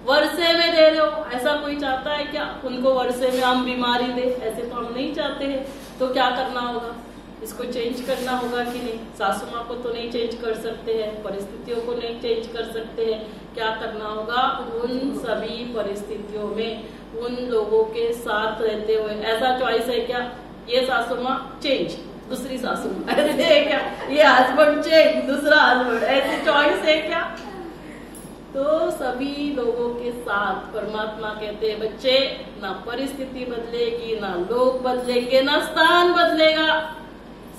वर्षे में दे रहे हो। ऐसा कोई चाहता है क्या, उनको वर्षे में हम बीमारी दे, ऐसे तो हम नहीं चाहते हैं। तो क्या करना होगा, इसको चेंज करना होगा कि नहीं। सासू माँ को तो नहीं चेंज कर सकते हैं, परिस्थितियों को नहीं चेंज कर सकते हैं। क्या करना होगा, उन सभी परिस्थितियों में उन लोगों के साथ रहते हुए, ऐसा चॉइस है क्या, ये सासू माँ चेंज, दूसरी सासू माँ ऐसे है क्या, ये हस्बैंड चेंज, दूसरा हस्बैंड, ऐसे चॉइस है क्या। तो सभी लोगों के साथ परमात्मा कहते हैं बच्चे, ना परिस्थिति बदलेगी, ना लोग बदलेंगे, ना स्थान बदलेगा।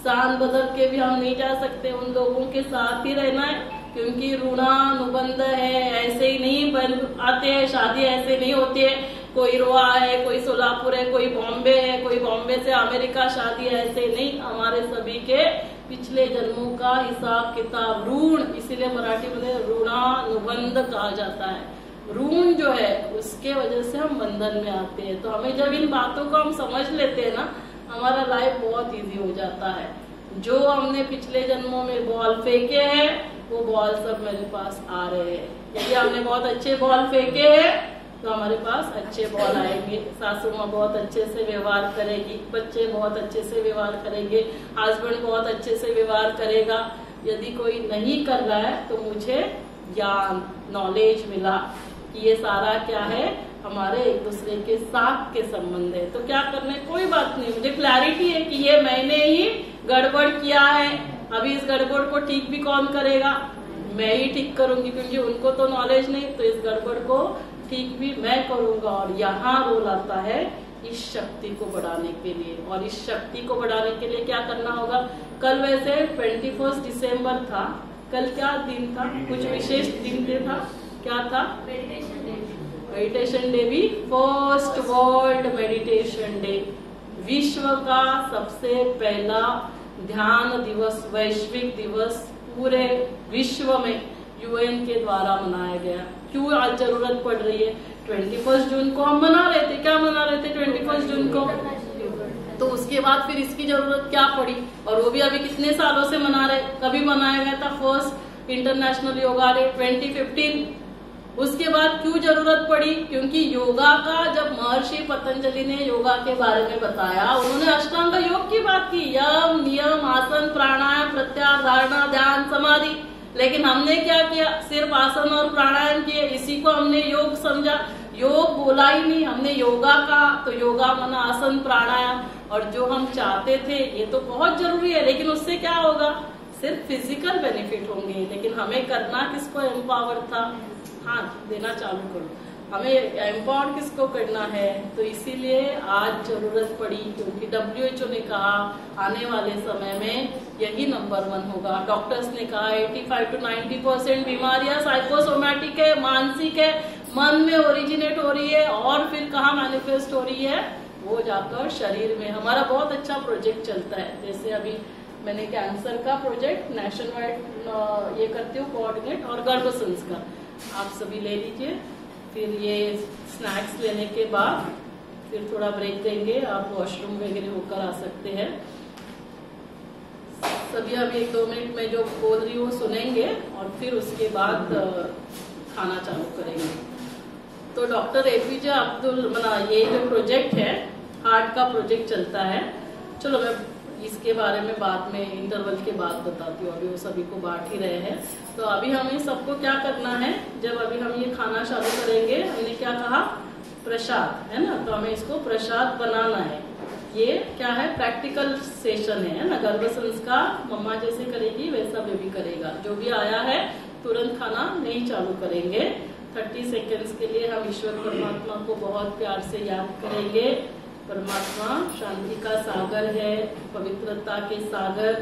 स्थान बदल के भी हम नहीं जा सकते, उन लोगों के साथ ही रहना है, क्योंकि ऋणानुबंध है, ऐसे ही नहीं बन आते हैं, शादी ऐसे नहीं होती है कोई रोआ है, कोई सोलापुर है, कोई बॉम्बे है, कोई बॉम्बे से अमेरिका शादी है, ऐसे नहीं। हमारे सभी के पिछले जन्मों का हिसाब किताब, ऋण, इसीलिए मराठी में ऋणानुबंध कहा जाता है। ऋण जो है उसके वजह से हम बंधन में आते हैं। तो हमें जब इन बातों को हम समझ लेते हैं ना, हमारा लाइफ बहुत इजी हो जाता है। जो हमने पिछले जन्मों में बॉल फेंके हैं वो बॉल सब मेरे पास आ रहे हैं। यदि हमने बहुत अच्छे बॉल फेंके हैं तो हमारे पास अच्छे बॉल आएंगे। सासू माँ बहुत अच्छे से व्यवहार करेगी, बच्चे बहुत अच्छे से व्यवहार करेंगे, हस्बैंड बहुत अच्छे से व्यवहार करेगा। यदि कोई नहीं कर रहा है तो मुझे ज्ञान, नॉलेज मिला कि ये सारा क्या है, हमारे एक दूसरे के साथ के संबंध है। तो क्या करना है, कोई बात नहीं, मुझे क्लैरिटी है कि ये मैंने ही गड़बड़ किया है। अभी इस गड़बड़ को ठीक भी कौन करेगा, मैं ही ठीक करूंगी, क्योंकि उनको तो नॉलेज नहीं। तो इस गड़बड़ को ठीक भी मैं करूंगा। और यहाँ रोल आता है इस शक्ति को बढ़ाने के लिए। और इस शक्ति को बढ़ाने के लिए क्या करना होगा। कल वैसे 21 दिसंबर था, कल क्या दिन था, कुछ विशेष दिन था, क्या था, मेडिटेशन डे भी, फर्स्ट वर्ल्ड मेडिटेशन डे, विश्व का सबसे पहला ध्यान दिवस, वैश्विक दिवस पूरे विश्व में यूएन के द्वारा मनाया गया। क्यों आज जरूरत पड़ रही है, 21 जून को हम मना रहे थे, क्या मना रहे थे 21 जून को, तो उसके बाद फिर इसकी जरूरत क्या पड़ी। और वो भी अभी कितने सालों से मना रहे, कभी मनाया गया था फर्स्ट इंटरनेशनल योगा डे 2015। उसके बाद क्यों जरूरत पड़ी, क्योंकि योगा का जब महर्षि पतंजलि ने योगा के बारे में बताया, उन्होंने अष्टांग योग की बात की, यम, नियम, आसन, प्राणायाम, प्रत्याहार, धारणा, ध्यान, समाधि। लेकिन हमने क्या किया, सिर्फ आसन और प्राणायाम किए, इसी को हमने योग समझा, योग बोला ही नहीं, हमने योगा का। तो योगा मना आसन प्राणायाम। और जो हम चाहते थे ये तो बहुत जरूरी है, लेकिन उससे क्या होगा, सिर्फ फिजिकल बेनिफिट होंगे, लेकिन हमें करना किसको, एम्पावर था, हाथ देना चालू करो, हमें एम्पावर किसको करना है। तो इसीलिए आज जरूरत पड़ी, क्योंकि WHO ने कहा आने वाले समय में यही नंबर 1 होगा। डॉक्टर्स ने कहा 85 to 90% बीमारियां साइकोसोमैटिक है, मानसिक है, मन में ओरिजिनेट हो रही है और फिर कहाँ मैनिफेस्ट हो रही है, वो जाकर शरीर में। हमारा बहुत अच्छा प्रोजेक्ट चलता है, जैसे अभी मैंने कैंसर का प्रोजेक्ट नेशनल वाइड ये करती हूँ कोऑर्डिनेट, और गर्भ संस्कार आप सभी ले लीजिए। फिर ये स्नैक्स लेने के बाद फिर थोड़ा ब्रेक देंगे, आप वॉशरूम वगैरह होकर आ सकते हैं। सभी अभी 1-2 मिनट में जो बोल रही हूँ सुनेंगे और फिर उसके बाद खाना चालू करेंगे। तो डॉक्टर APJ अब्दुल मना, ये जो प्रोजेक्ट है हार्ट का प्रोजेक्ट चलता है। चलो मैं इसके बारे में बाद में इंटरवल के बाद बताती हूँ, अभी वो सभी को बांट ही रहे हैं। तो अभी हमें सबको क्या करना है, जब अभी हम ये खाना चालू करेंगे, हमने क्या कहा, प्रसाद है ना, तो हमें इसको प्रसाद बनाना है। ये क्या है, प्रैक्टिकल सेशन है ना। गर्भ संस्कार मम्मा जैसे करेगी वैसा बेबी करेगा। जो भी आया है तुरंत खाना नहीं चालू करेंगे। 30 सेकेंड्स के लिए हम ईश्वर परमात्मा को बहुत प्यार से याद करेंगे। परमात्मा शांति का सागर है, पवित्रता के सागर,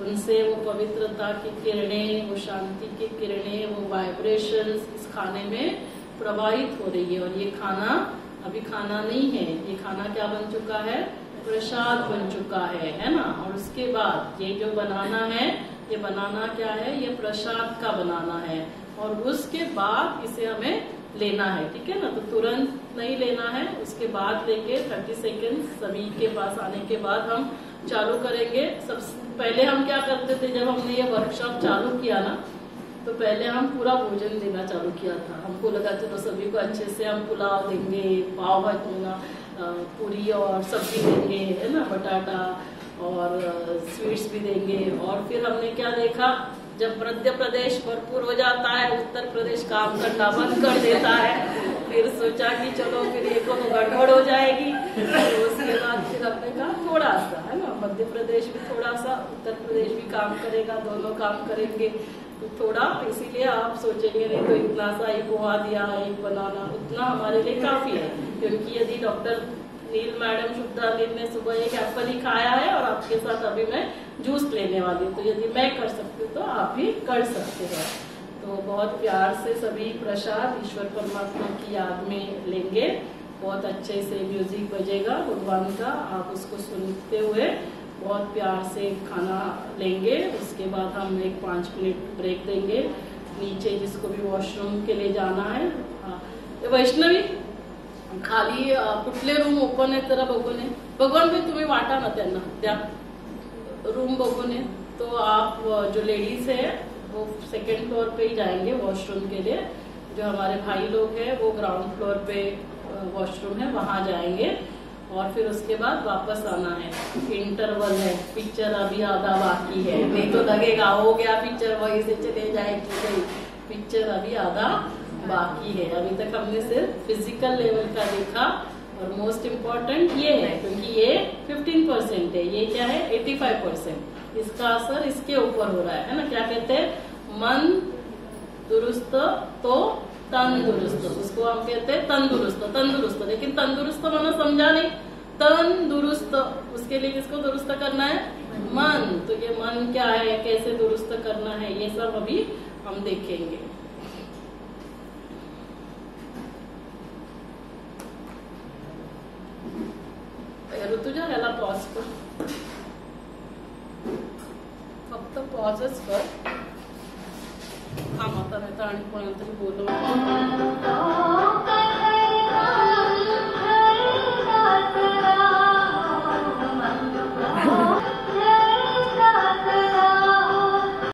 उनसे वो पवित्रता की किरणें, वो शांति की किरणें, वो वाइब्रेशंस इस खाने में प्रवाहित हो रही है। और ये खाना अभी खाना नहीं है, ये खाना क्या बन चुका है, प्रसाद बन चुका है ना। और उसके बाद ये जो बनाना है, ये बनाना क्या है, ये प्रसाद का बनाना है। और उसके बाद इसे हमें लेना है, ठीक है ना। तो तुरंत नहीं लेना है, उसके बाद लेके 30 सेकेंड सभी के पास आने के बाद हम चालू करेंगे। सबसे पहले हम क्या करते थे, जब हमने ये वर्कशॉप चालू किया ना, तो पहले हम पूरा भोजन देना चालू किया था। हमको लगा चलो सभी को अच्छे से हम पुलाव देंगे, पाव भाजी, पूरी और सब्जी देंगे, है ना, बटाटा और स्वीट्स भी देंगे। और फिर हमने क्या देखा, जब मध्य प्रदेश भरपूर हो जाता है, उत्तर प्रदेश काम करना बंद कर देता है। फिर सोचा कि चलो फिर ये तो गड़बड़ हो जाएगी। तो उसके बाद फिर हमने कहा थोड़ा सा, है ना, मध्य प्रदेश भी थोड़ा सा, उत्तर प्रदेश भी काम करेगा, दोनों काम करेंगे तो थोड़ा। इसीलिए आप सोचेंगे नहीं तो इतना सा एक पोहा दिया है, एक बनाना, उतना हमारे लिए काफी है। क्योंकि यदि डॉक्टर नील मैडम शुद्धा नील ने सुबह एक एप्पल ही खाया है और आपके साथ अभी मैं जूस लेने वाली हूँ, तो यदि मैं कर सकती हूँ तो आप भी कर सकते हैं। तो बहुत प्यार से सभी प्रसाद ईश्वर परमात्मा की याद में लेंगे। बहुत अच्छे से म्यूजिक बजेगा भगवान का, आप उसको सुनते हुए बहुत प्यार से खाना लेंगे। उसके बाद हम एक 5 मिनट ब्रेक देंगे। नीचे जिसको भी वॉशरूम के लिए जाना है, वैष्णवी खाली कुठले रूम ओपन आहे जरा बघून आहे, भगवान भाई तुम्ही वाटा ना त्यांना त्या रूम बघून आहे। तो आप जो लेडीज है वो 2nd फ्लोर पे ही जाएंगे वॉशरूम के लिए, जो हमारे भाई लोग हैं वो ग्राउंड फ्लोर पे वॉशरूम है वहां जाएंगे, और फिर उसके बाद वापस आना है। इंटरवल है, पिक्चर अभी आधा बाकी है, नहीं तो लगेगा हो गया पिक्चर वहीं से चले जाएगी, नहीं पिक्चर अभी आधा बाकी है। अभी तक हमने सिर्फ फिजिकल लेवल का देखा, और मोस्ट इम्पोर्टेंट ये है क्योंकि ये 15% है, ये क्या है 85%। इसका असर इसके ऊपर हो रहा है ना। क्या कहते हैं, मन दुरुस्त तो तंदुरुस्त, उसको हम कहते हैं तंदुरुस्त। तंदुरुस्त, लेकिन तंदुरुस्त माना समझा नहीं, तंदुरुस्त उसके लिए किसको दुरुस्त करना है, मन। तो ये मन क्या है, कैसे दुरुस्त करना है, ये सब अभी हम देखेंगे। ऋतुजा ह्याला पॉज कर, फक्त पॉजच कर, थांब आता नाही तर आणि कोणाला तरी बोलव।